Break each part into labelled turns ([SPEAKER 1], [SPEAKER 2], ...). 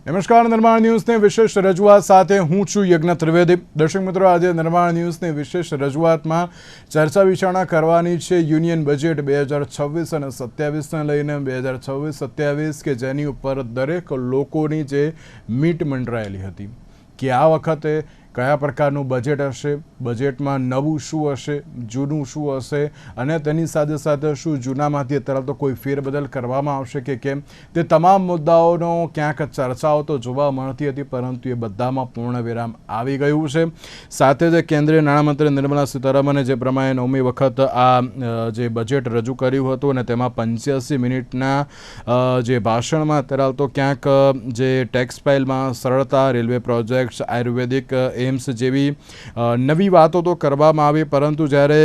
[SPEAKER 1] નમસ્કાર, નિર્માણ ન્યૂઝની વિશેષ રજૂઆત સાથે હું છું યજ્ઞ ત્રિવેદી। દર્શક મિત્રો, આજે નિર્માણ ન્યૂઝની વિશેષ રજૂઆતમાં ચર્ચા વિચારણા કરવાની છે યુનિયન બજેટ 2026 અને 27ને લઈને। 2026-27 કે જેની ઉપર દરેક લોકોની જે મીટ મંડરાયેલી હતી કે આ વખતે કયા પ્રકારનું બજેટ હશે, બજેટમાં નવું શું હશે, જૂનું શું હશે અને તેની સાથે સાથે શું જૂનામાંથી અત્યારે તો કોઈ ફેરબદલ કરવામાં આવશે કે કેમ, તે તમામ મુદ્દાઓનો ક્યાંક ચર્ચાઓ તો જોવા મળતી હતી, પરંતુ એ બધામાં પૂર્ણ વિરામ આવી ગયું છે। સાથે જ કેન્દ્રીય નાણામંત્રી નિર્મલા સીતારામને જે પ્રમાણે 9મી વખત આ જે બજેટ રજૂ કર્યું હતું અને તેમાં 85 મિનિટના જે ભાષણમાં અત્યારે તો ક્યાંક જે ટેક્સ ફાઇલમાં સરળતા, રેલવે પ્રોજેક્ટ્સ, આયુર્વેદિક એમ્સ જેવી નવી વાતો તો કરવામાં આવી, પરંતુ જ્યારે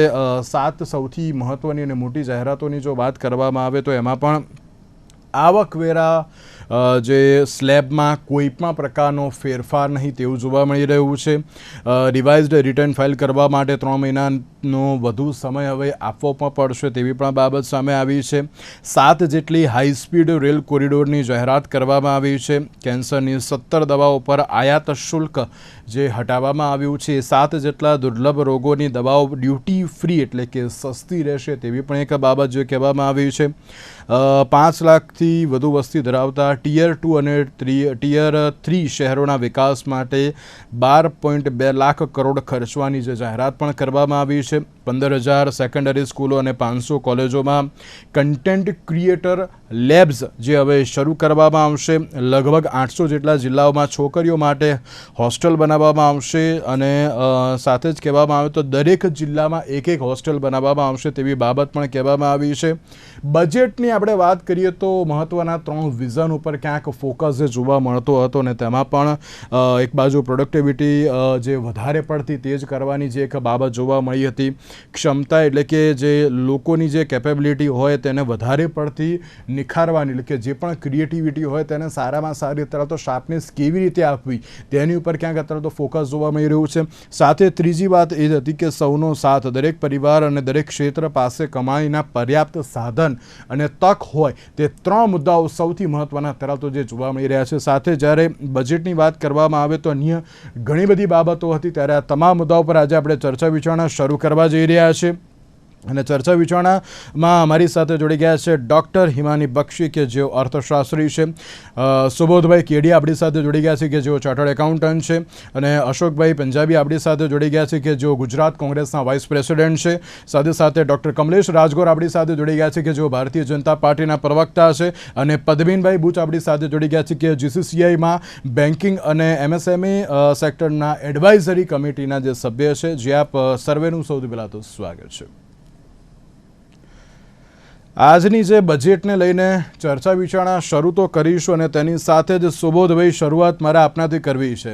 [SPEAKER 1] 7 સૌથી મહત્ત્વની અને મોટી જાહેરાતોની જો વાત કરવામાં આવે તો એમાં પણ આવકવેરા જે સ્લેબમાં કોઈ પણ પ્રકારનો ફેરફાર નહીં તેવું જોવા મળી રહ્યું છે। રિવાઇઝડ રિટર્ન ફાઇલ કરવા માટે 3 મહિનાનો વધુ સમય હવે આપવો પણ પડશે તેવી પણ બાબત સામે આવી છે। 7 જેટલી હાઈ સ્પીડ રેલ કોરિડોરની જાહેરાત કરવામાં આવી છે। કેન્સરની 17 દવાઓ પર આયાત શુલ્ક જે હટાવવામાં આવ્યું છે। 7 જેટલા દુર્લભ રોગોની દવાઓ ડ્યુટી ફ્રી એટલે કે સસ્તી રહેશે તેવી પણ એક બાબત જે કહેવામાં આવી છે। 5 લાખથી વધુ વસ્તી ધરાવતા ટિયર 2 અને ટિયર 3 શહેરોના વિકાસ માટે 12.2 લાખ કરોડ ખર્ચવાની જે જાહેરાત પણ કરવામાં આવી છે। 15,000 સેકન્ડરી સ્કૂલો અને 500 કોલેજોમાં કન્ટેન્ટ ક્રિએટર લેબ્સ જે હવે શરૂ કરવામાં આવશે। લગભગ 800 જેટલા જિલ્લાઓમાં છોકરીઓ માટે હોસ્ટેલ બનાવવામાં આવશે અને સાથે જ કહેવામાં આવે તો દરેક જિલ્લામાં એક હોસ્ટેલ બનાવવામાં આવશે તેવી બાબત પણ કહેવામાં આવી છે। બજેટની આપણે વાત કરીએ તો મહત્ત્વના 3 વિઝન ઉપર ક્યાંક ફોકસ જે જોવા મળતો હતો અને તેમાં પણ એક બાજુ પ્રોડક્ટિવિટી જે વધારે પડતી તેજ કરવાની જે એક બાબત જોવા મળી હતી। ક્ષમતા એટલે કે જે લોકોની જે કેપેબિલિટી હોય તેને વધારે પડતી નિખારવાની, એટલે કે જે પણ ક્રિએટિવિટી હોય તેને સારામાં સારી અત્યારે તો શાર્પનેસ કેવી રીતે આપવી તેની ઉપર ક્યાંક અત્યારે તો ફોકસ જોવા મળી રહ્યું છે। સાથે ત્રીજી વાત એ હતી કે સૌનો સાથ, દરેક પરિવાર અને દરેક ક્ષેત્ર પાસે કમાણીના પર્યાપ્ત સાધન અને તક હોય તે 3 મુદ્દાઓ સૌથી મહત્ત્વના અત્યારે તો જે જોવા મળી રહ્યા છે। સાથે જ્યારે બજેટની વાત કરવામાં આવે તો અન્ય ઘણી બધી બાબતો હતી, ત્યારે આ તમામ મુદ્દાઓ પર આજે આપણે ચર્ચા વિચારણા શરૂ કરવા જઈ રહ્યા છીએ અને ચર્ચા વિચારણામાં અમારી સાથે જોડી ગયા છે ડૉક્ટર હિમાની બક્ષી કે જેઓ અર્થશાસ્ત્રી છે, સુબોધભાઈ કેડી આપણી સાથે જોડી ગયા છે કે જેઓ ચાર્ટર્ડ એકાઉન્ટન્ટ છે અને અશોકભાઈ પંજાબી આપણી સાથે જોડી ગયા છે કે જેઓ ગુજરાત કોંગ્રેસના વાઇસ પ્રેસિડેન્ટ છે। સાથે સાથે ડૉક્ટર કમલેશ રાજગોર આપણી સાથે જોડી ગયા છે કે જેઓ ભારતીય જનતા પાર્ટીના પ્રવક્તા છે અને પદ્મીનભાઈ બુચ આપણી સાથે જોડી ગયા છે કે જીસીસીઆઈમાં બેન્કિંગ અને એમએસએમઈ સેક્ટરના એડવાઇઝરી કમિટીના જે સભ્ય છે। જે આપ સર્વેનું સૌથી પહેલાં તો સ્વાગત છે। આજની જે બજેટને લઈને ચર્ચા વિચારણા શરૂ તો કરીશું અને તેની સાથે જ સુબોધભાઈ શરૂઆત મારે આપનાથી કરવી છે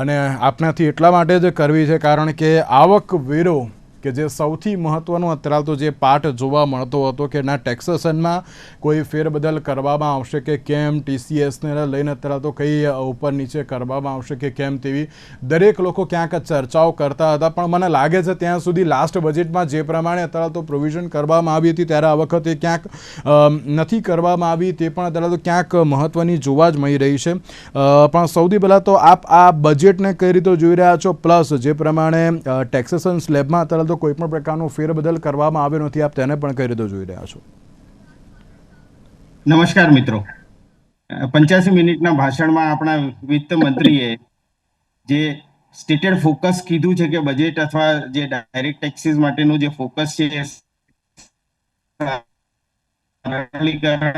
[SPEAKER 1] અને આપનાથી એટલા માટે જ કરવી છે કારણ કે આવકવેરો કે જે સૌથી મહત્ત્વનો અત્યારે તો જે પાર્ટ જોવા મળતો હતો કે ના ટેક્સેશનમાં કોઈ ફેરબદલ કરવામાં આવશે કે કેમ, ટીસીએસને લઈને અત્યારે તો કઈ ઉપર નીચે કરવામાં આવશે કે કેમ તેવી દરેક લોકો ક્યાંક ચર્ચાઓ કરતા હતા, પણ મને લાગે છે ત્યાં સુધી લાસ્ટ બજેટમાં જે પ્રમાણે અત્યારે તો પ્રોવિઝન કરવામાં આવી હતી ત્યારે આ વખતે ક્યાંક નથી કરવામાં આવી, તે પણ અત્યારે તો ક્યાંક મહત્ત્વની જોવા જ મળી રહી છે। પણ સૌથી પહેલાં તો આપ આ બજેટને કઈ રીતે જોઈ રહ્યા છો, પ્લસ જે પ્રમાણે ટેક્સેશન સ્લેબમાં અત્યારે તો કોઈ પણ પ્રકારનો ફેરબદલ કરવામાં આવ્યો નથી, આપ તેને પણ કઈ રીતે જોઈ રહ્યા છો?
[SPEAKER 2] નમસ્કાર મિત્રો, 85 મિનિટના ભાષણમાં આપણા વિત્ત મંત્રીએ જે સ્ટેટેડ ફોકસ કીધું છે કે બજેટ અથવા જે ડાયરેક્ટ ટેક્સીસ માટેનું જે ફોકસ છે એ સરળીકરણ,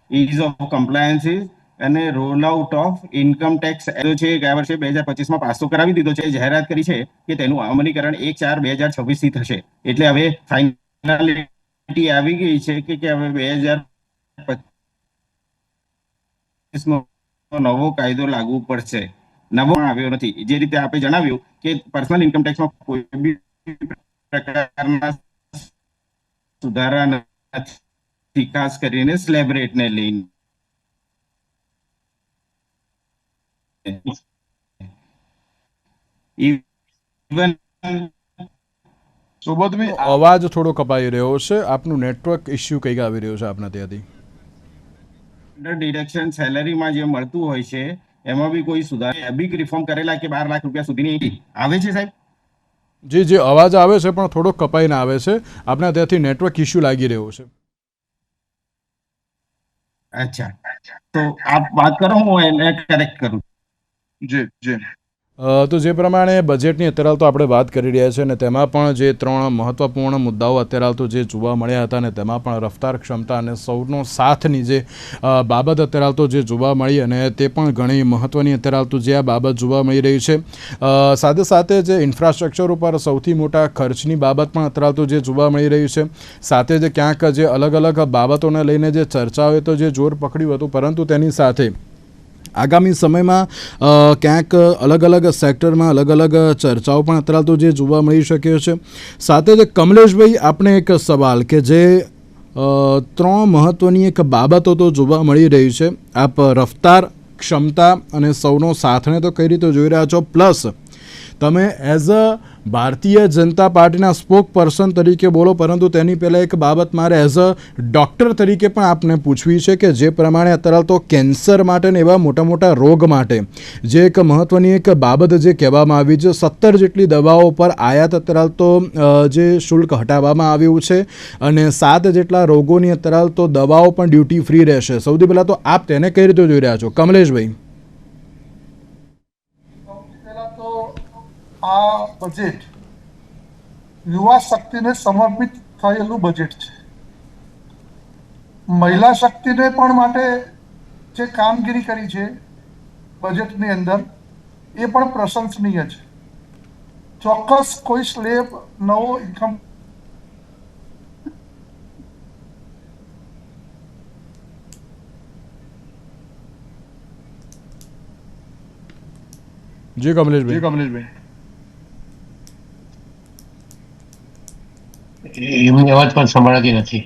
[SPEAKER 2] ઇઝ ઓફ કમ્પ્લાયન્સીસ અને role out of income tax છે ગયા વર્ષે 2025માં પાસ તો કરાવી દીધો છે। જાહેરાત કરી છે કે તેનું અમલીકરણ 1/4/2026 થી થશે, એટલે હવે ફાઇનાલિટી આવી ગઈ છે કે હવે 2025 નવો કાયદો લાગુ પડશે। નવો આવ્યો નથી, જે રીતે આપણે જણાવ્યું કે પર્સનલ ઇન્કમ ટેક્સમાં કોઈ બી પ્રકારના સુધારા નથી, ખાસ કરીને સ્લેબ રેટને લઈને। ઇવન
[SPEAKER 3] સુબોધભાઈ
[SPEAKER 1] અવાજ થોડો કપાઈ રહ્યો છે. આપનું નેટવર્ક ઇસ્યુ કંઈક આવી રહ્યો છે આપના ત્યાંથી.
[SPEAKER 2] અંડર ડિડક્શન સેલરીમાં જે મળતું હોય છે એમાં બી કોઈ સુધારા બિગ રિફોર્મ કરેલા કે 12 લાખ રૂપિયા સુધીની આવે છે સાહેબ?
[SPEAKER 1] જી જી, અવાજ આવે છે પણ થોડો કપાઈને આવે છે. આપના ત્યાંથી નેટવર્ક ઇસ્યુ લાગી રહ્યો છે.
[SPEAKER 2] અચ્છા, તો આપ વાત કરો, હું એને કરેક્ટ કરું.
[SPEAKER 3] જી જી
[SPEAKER 1] તો જે પ્રમાણે બજેટની અત્યારે તો આપણે વાત કરી રહ્યા છીએ અને તેમાં પણ જે 3 મહત્વપૂર્ણ મુદ્દાઓ અત્યારે તો જે જોવા મળ્યા હતા અને તેમાં પણ રફતાર, ક્ષમતા અને સૌનો સાથની જે બાબત અત્યારે તો જે જોવા મળી અને તે પણ ઘણી મહત્ત્વની અત્યારે તો જે આ બાબત જોવા મળી રહી છે. સાથે સાથે જે ઇન્ફ્રાસ્ટ્રક્ચર ઉપર સૌથી મોટા ખર્ચની બાબત પણ અત્યારે તો જે જોવા મળી રહી છે. સાથે જે ક્યાંક જે અલગ અલગ બાબતોને લઈને જે ચર્ચાઓએ તો જે જોર પકડ્યું હતું, પરંતુ તેની સાથે આગામી સમયમાં ક્યાંક અલગ અલગ સેક્ટરમાં અલગ અલગ ચર્ચાઓ પણ અત્યારે તો જે જોવા મળી શકે છે. સાથે જ કમલેશભાઈ, આપણે એક સવાલ કે જે 3 મહત્ત્વની એક બાબતો તો જોવા મળી રહી છે. આપ રફતાર, ક્ષમતા અને સૌનો સાથને તો કઈ રીતે જોઈ રહ્યા છો, પ્લસ તમે એઝ અ ભારતીય જનતા પાર્ટીના સ્પોક પર્સન તરીકે બોલો, પરંતુ તેની પહેલાં એક બાબત મારે એઝ અ ડૉક્ટર તરીકે પણ આપને પૂછવી છે કે જે પ્રમાણે અત્યારે તો કેન્સર માટે ને એવા મોટા મોટા રોગ માટે જે એક મહત્ત્વની એક બાબત જે કહેવામાં આવી છે, 17 જેટલી દવાઓ પર આયાત અત્યારે તો જે શુલ્ક હટાવવામાં આવ્યું છે અને 7 જેટલા રોગોની અત્યારે તો દવાઓ પણ ડ્યુટી ફ્રી રહેશે. સૌથી પહેલાં તો આપ તેને કઈ રીતે જોઈ રહ્યા છો, કમલેશભાઈ?
[SPEAKER 4] આ બજેટ યુવા શક્તિને સમર્પિત થયેલું બજેટ છે. મહિલા શક્તિને પણ માટે જે કામગીરી કરી છે બજેટની અંદર એ પણ પ્રશંસનીય છે. ચોક્કસ કોઈ સ્લેબ નવો ઇન્કમ
[SPEAKER 1] જી કમલેશભાઈ.
[SPEAKER 5] એમની અવાજ પણ સંભળાતી નથી.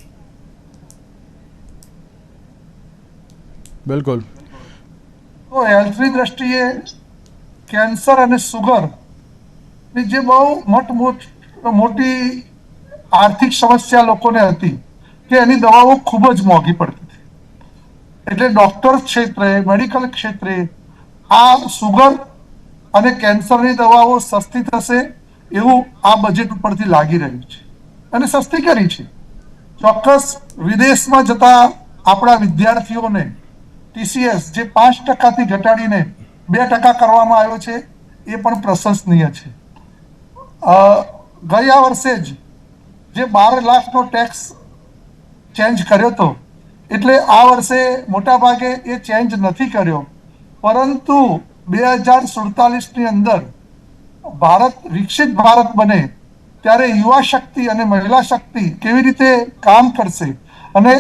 [SPEAKER 1] બિલકુલ.
[SPEAKER 4] તો હેલ્થની દ્રષ્ટિએ કેન્સર અને સુગર ની જે બહુ મોટી આર્થિક સમસ્યા લોકોને હતી કે એની દવાઓ ખૂબ જ મોંઘી પડતી હતી, એટલે ડોક્ટર ક્ષેત્રે, મેડિકલ ક્ષેત્રે આ સુગર અને કેન્સરની દવાઓ સસ્તી થશે એવું આ બજેટ ઉપરથી લાગી રહ્યું છે અને સસ્તી કરી છે. ચોક્કસ વિદેશમાં જતા આપણા વિદ્યાર્થીઓને TCS જે 5% ઘટાડીને 2% કરવામાં આવ્યો છે એ પણ પ્રશંસનીય છે. ગયા વર્ષે જ જે 12 લાખનો ટેક્સ ચેન્જ કર્યો હતો, એટલે આ વર્ષે મોટા ભાગે એ ચેન્જ નથી કર્યો, પરંતુ 2047ની અંદર ભારત વિકસિત ભારત બને ત્યારે યુવા શક્તિ અને મહિલા શક્તિ કેવી રીતે કામ કરશે અને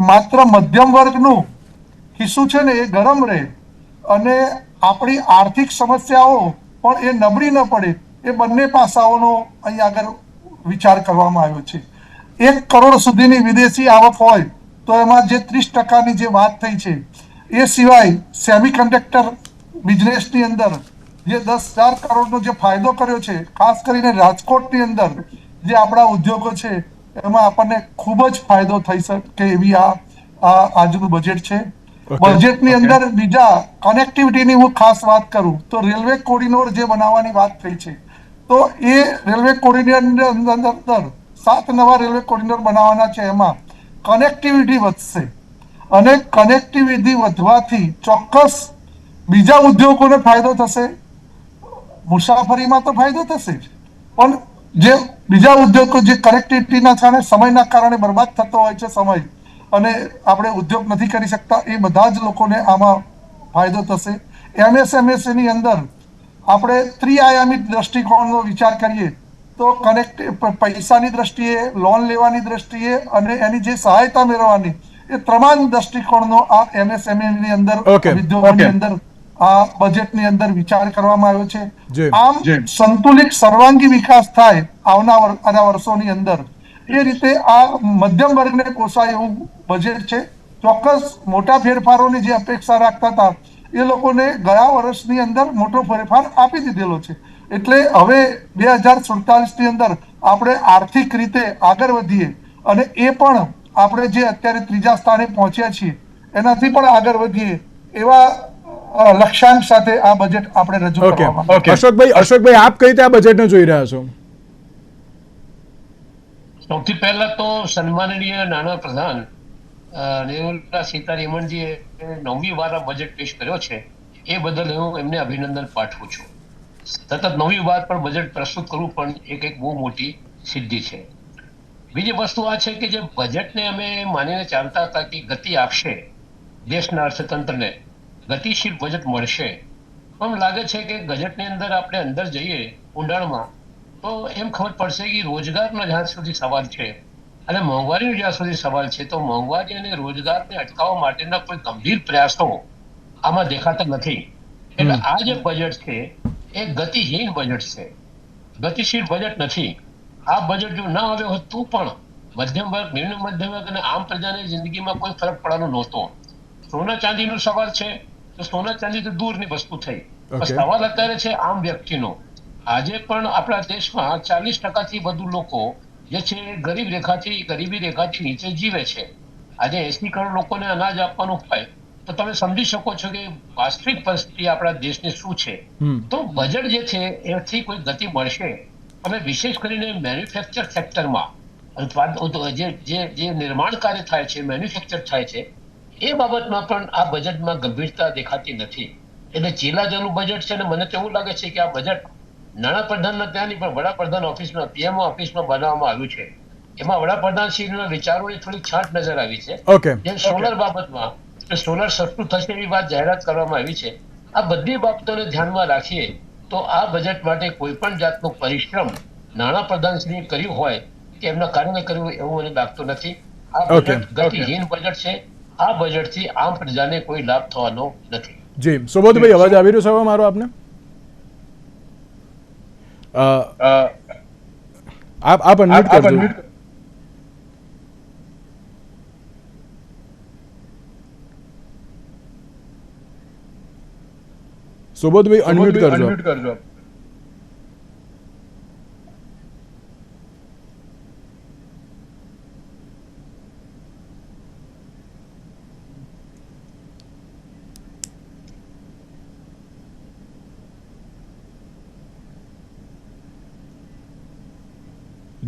[SPEAKER 4] માત્ર મધ્યમ વર્ગનું ખિસ્સું છે ને એ ગરમ રહે અને આપણી આર્થિક સમસ્યાઓ પણ એ નબળી ન પડે, એ બંને પાસાઓનો અહીં આગળ વિચાર કરવામાં આવ્યો છે. 1 કરોડ સુધીની વિદેશી આવક હોય તો એમાં જે 30%ની જે વાત થઈ છે, એ સિવાય સેમિકન્ડક્ટર બિઝનેસની અંદર જે 10,000 કરોડનો જે ફાયદો કર્યો છે, ખાસ કરીને રાજકોટની અંદર જે આપણા ઉદ્યોગો છે એમાં આપણને ખૂબ જ ફાયદો થઈ શકે એવી આ આજનું બજેટ છે. બજેટની અંદર બીજા કનેક્ટિવિટીની હું ખાસ વાત કરું તો રેલવે કોરિડોર જે બનાવવાની વાત થઈ છે, તો એ રેલવે કોરિડોરની અંદર 7 નવા રેલવે કોરિડોર બનાવવાના છે. એમાં કનેક્ટિવિટી વધશે અને કનેક્ટિવિટી વધવાથી ચોક્કસ બીજા ઉદ્યોગોને ફાયદો થશે, મુસાફરીમાં તો ફાયદો થશે જ, પણ જે બીજા ઉદ્યોગો જે કનેક્ટિવિટીના કારણે સમયના કારણે બરબાદ થતો હોય છે સમય અને આપણે ઉદ્યોગ નથી કરી શકતા, એ બધા જ લોકોને આમાં ફાયદો થશે. MSMSની અંદર આપણે ત્રિઆયામી દ્રષ્ટિકોણનો વિચાર કરીએ તો પૈસાની દ્રષ્ટિએ, લોન લેવાની દ્રષ્ટિએ અને એની જે સહાયતા મેળવવાની, એ તમામ દ્રષ્ટિકોણનો આ MSMEની અંદર ઉદ્યોગોની અંદર આ બજેટની અંદર વિચાર કરવામાં આવ્યો છે. આમ સંતુલિત સર્વાંગી વિકાસ થાય આવનારા વર્ષોની અંદર, એ રીતે આ મધ્યમ વર્ગને પોસાય એવું બજેટ છે. ચોક્કસ મોટા ફેરફારોની જે અપેક્ષા રાખતા હતા એ લોકોને ગયા વર્ષની અંદર મોટો ફેરફાર આપી દીધેલો છે, એટલે હવે 2047 ની અંદર આપણે આર્થિક રીતે આગળ વધીએ અને એ પણ આપણે જે અત્યારે ત્રીજા સ્થાને પહોંચ્યા છીએ એનાથી પણ આગળ વધીએ એવા લક્ષ્યાંક સાથે આ બજેટ આપણે રજૂ
[SPEAKER 1] ઓકે
[SPEAKER 4] કરવામાં
[SPEAKER 1] અશોકભાઈ આપ કઈ રીતે આ બજેટને જોઈ રહ્યા છો?
[SPEAKER 5] સૌથી પહેલા તો સન્માનનીય નાણાં પ્રધાન નિર્મલા સીતારમણજીએ 9મી વાર આ બજેટ પેશ કર્યો છે, એ બદલ હું એમને અભિનંદન પાઠવું છું. સતત 9મી વાર પણ બજેટ પ્રસ્તુત કરવું પણ એક બહુ મોટી સિદ્ધિ છે. બીજી વસ્તુ આ છે કે જે બજેટને અમે માનીને ચાલતા હતા કે ગતિ આપશે દેશના અર્થતંત્રને, ગતિશીલ બજેટ મળશે, પણ લાગે છે કે બજેટની અંદર આપણે અંદર જઈએ ઊંડાણમાં તો એમ ખબર પડશે કે રોજગારનો જ્યાં સુધી સવાલ છે અને મોંઘવારીનો જ્યાં સુધી સવાલ છે તો મોંઘવારી અને રોજગારને અટકાવવા માટેના કોઈ ગંભીર પ્રયાસો આમાં દેખાતા નથી. એટલે આ જે બજેટ છે એ ગતિહીન બજેટ છે, ગતિશીલ બજેટ નથી. આ બજેટ જો ના આવ્યો હોત તો પણ મધ્યમ વર્ગ, નિમ્ન મધ્યમ વર્ગ અને આમ પ્રજાની જિંદગીમાં કોઈ ફરક પડવાનો નહોતો. સોના ચાંદીનો સવાલ છે તો સોના ચાંદી તો દૂરની વસ્તુ થઈ, પણ સવાલ અત્યારે છે આમ વ્યક્તિનો. આજે પણ આપણા દેશમાં 40% વધુ લોકો જે છે ગરીબી રેખાથી નીચે જીવે છે. આજે 80 કરોડ લોકોને અનાજ આપવાનું હોય તો તમે સમજી શકો છો કે વાસ્તવિક પરિસ્થિતિ આપણા દેશની શું છે. તો બજેટ જે છે એથી કોઈ ગતિ મળશે અને વિશેષ કરીને મેન્યુફેક્ચર સેક્ટરમાં જે નિર્માણ કાર્ય થાય છે, મેન્યુફેક્ચર થાય છે, એ બાબતમાં પણ આ બજેટમાં ગંભીરતા દેખાતી નથી. એટલે ચીલાજાનું બજેટ છે ને મને તો એવું લાગે છે કે આ બજેટ નાણાપ્રધાનના ત્યાં નહીં પણ વડાપ્રધાન ઓફિસમાં, પીએમઓ ઓફિસમાં બનાવવામાં આવ્યું છે. એમાં વડાપ્રધાનશ્રીના વિચારોની થોડી છાંટ નજર આવી છે. જેમ સોલર બાબતમાં સોલર સસ્તું થશે એવી વાત જાહેરાત કરવામાં આવી છે. આ બધી બાબતોને ધ્યાનમાં રાખીએ તો આ બજેટ માટે કોઈ પણ જાતનો પરિશ્રમ નાણાપ્રધાનશ્રીએ કર્યું હોય કે એમના કાર્યને કર્યું એવું મને લાગતું નથી. આ બજેટ ગતિહીન બજેટ છે. આ બજેટથી આમ પ્રજાને કોઈ લાભ થવાનો નથી.
[SPEAKER 1] જી સુબોધભાઈ, અવાજ આવી રહ્યો છે મારો આપને? આપ અનમ્યુટ કરજો. સુબોધભાઈ અનમ્યુટ કરજો.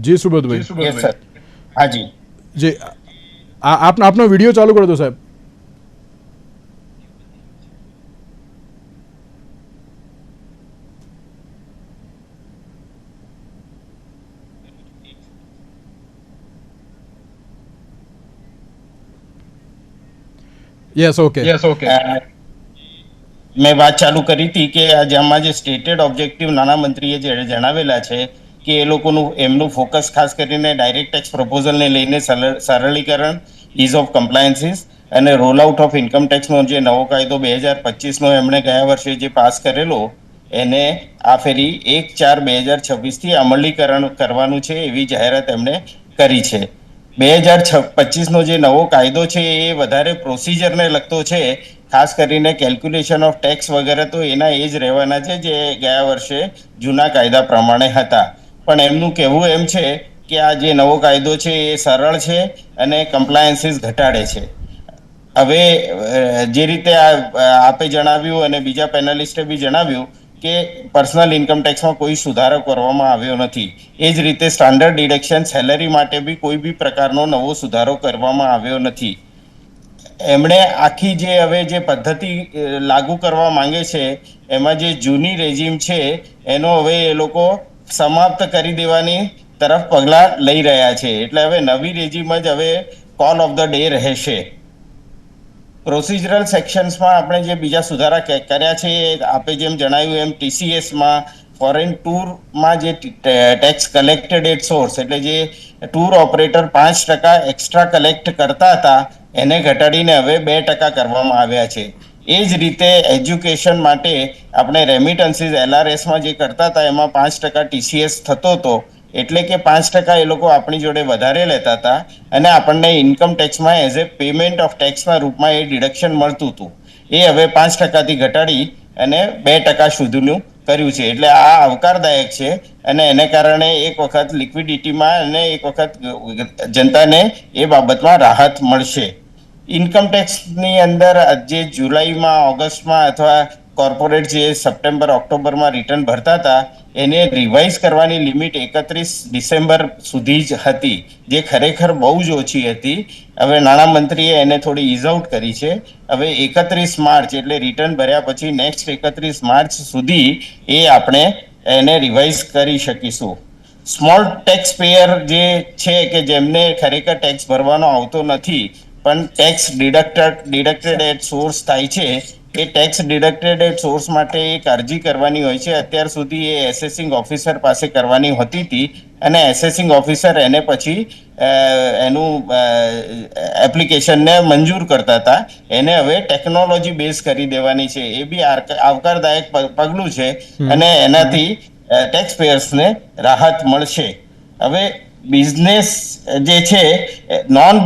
[SPEAKER 1] જી સુબોધભાઈ.
[SPEAKER 2] હાજી
[SPEAKER 1] જી, આપનો વિડીયો ચાલુ કરી દો સાહેબ. Yes okay.
[SPEAKER 2] મેં વાત ચાલુ કરી હતી કે આજે આમાં જે સ્ટેટેડ ઓબ્જેક્ટિવ નાણામંત્રીએ જે જણાવેલા છે કે એ લોકોનું એમનું ફોકસ ખાસ કરીને ડાયરેક્ટ ટેક્સ પ્રપોઝલને લઈને સરળીકરણ, ઇઝ ઓફ કમ્પ્લાયન્સીસ અને રોલ આઉટ ઓફ ઇન્કમ ટેક્સનો જે નવો કાયદો 2025નો એમણે ગયા વર્ષે જે પાસ કરેલો એને આ ફેરી 1/4/2026થી અમલીકરણ કરવાનું છે એવી જાહેરાત એમણે કરી છે. 2025નો જે નવો કાયદો છે એ વધારે પ્રોસિજરને લગતો છે, ખાસ કરીને કેલ્ક્યુલેશન ઓફ ટેક્સ વગેરે તો એના એ જ રહેવાના છે જે ગયા વર્ષે જૂના કાયદા પ્રમાણે હતા. પણ એમનું કહેવું એમ છે કે આ જે નવો કાયદો છે એ સરળ છે અને કમ્પ્લાયન્સીસ ઘટાડે છે. હવે જે રીતે આપે જણાવ્યું અને બીજા પેનલિસ્ટે બી જણાવ્યું કે પર્સનલ ઇન્કમ ટેક્સમાં કોઈ સુધારો કરવામાં આવ્યો નથી. એ જ રીતે સ્ટાન્ડર્ડ ડિડક્શન સેલેરી માટે બી કોઈ બી પ્રકારનો નવો સુધારો કરવામાં આવ્યો નથી. એમણે આખી જે હવે જે પદ્ધતિ લાગુ કરવા માંગે છે એમાં જે જૂની રેજીમ છે એનો હવે એ લોકો સમાપ્ત કરી દેવાની તરફ પગલાં લઈ રહ્યા છે. એટલે હવે નવી રેજીમ જ હવે કોલ ઓફ ધ ડે રહેશે. પ્રોસિજરલ સેક્શન્સમાં આપણે જે બીજા સુધારા કર્યા છે આપે જેમ જણાવ્યું એમ TCSમાં ફોરેન ટૂરમાં જે ટેક્સ કલેક્ટેડ એટ સોર્સ એટલે જે ટૂર ઓપરેટર 5% એક્સ્ટ્રા કલેક્ટ કરતા હતા એને ઘટાડીને હવે 2% કરવામાં આવ્યા છે. એ જ રીતે એજ્યુકેશન માટે આપણે રેમિટન્સીસ LRSમાં જે કરતા હતા એમાં 5% TCS થતો હતો, એટલે કે 5% એ લોકો આપણી જોડે વધારે લેતા હતા અને આપણને ઇન્કમ ટેક્સમાં એઝ એ પેમેન્ટ ઓફ ટેક્સના રૂપમાં એ ડિડક્શન મળતું હતું. એ હવે 5%થી ઘટાડી અને 2% સુધીનું કર્યું છે. એટલે આ આવકારદાયક છે અને એને કારણે એક વખત લિક્વિડિટીમાં અને એક વખત જનતાને એ બાબતમાં રાહત મળશે. ઇન્કમ ટેક્સની અંદર જે જુલાઈમાં, ઓગસ્ટમાં અથવા કોર્પોરેટ જે સપ્ટેમ્બર, ઓક્ટોબરમાં રિટર્ન ભરતા હતા એને રિવાઇઝ કરવાની લિમિટ 31 ડિસેમ્બર સુધી જ હતી, જે ખરેખર બહુ જ ઓછી હતી. હવે નાણામંત્રીએ એને થોડી ઇઝ આઉટ કરી છે. હવે 31 માર્ચ એટલે રિટર્ન ભર્યા પછી નેક્સ્ટ 31 માર્ચ સુધી એ આપણે એને રિવાઇઝ કરી શકીશું. સ્મોલ ટેક્સ પેયર જે છે કે જેમને ખરેખર ટેક્સ ભરવાનો આવતો નથી પણ ટેક્સ ડિડક્ટેડ એટ સોર્સ થાય છે, એ ટેક્સ ડિડક્ટેડ એટ સોર્સ માટે એક અરજી કરવાની હોય છે. અત્યાર સુધી એ એસેસિંગ ઓફિસર પાસે કરવાની હોતી હતી અને એસેસિંગ ઓફિસર એને પછી એનું એપ્લિકેશનને મંજૂર કરતા હતા. એને હવે ટેકનોલોજી બેઝ કરી દેવાની છે. એ બી આવકારદાયક પગલું છે અને એનાથી ટેક્સ પેયર્સને રાહત મળશે. હવે બિઝનેસ જે છે, નોન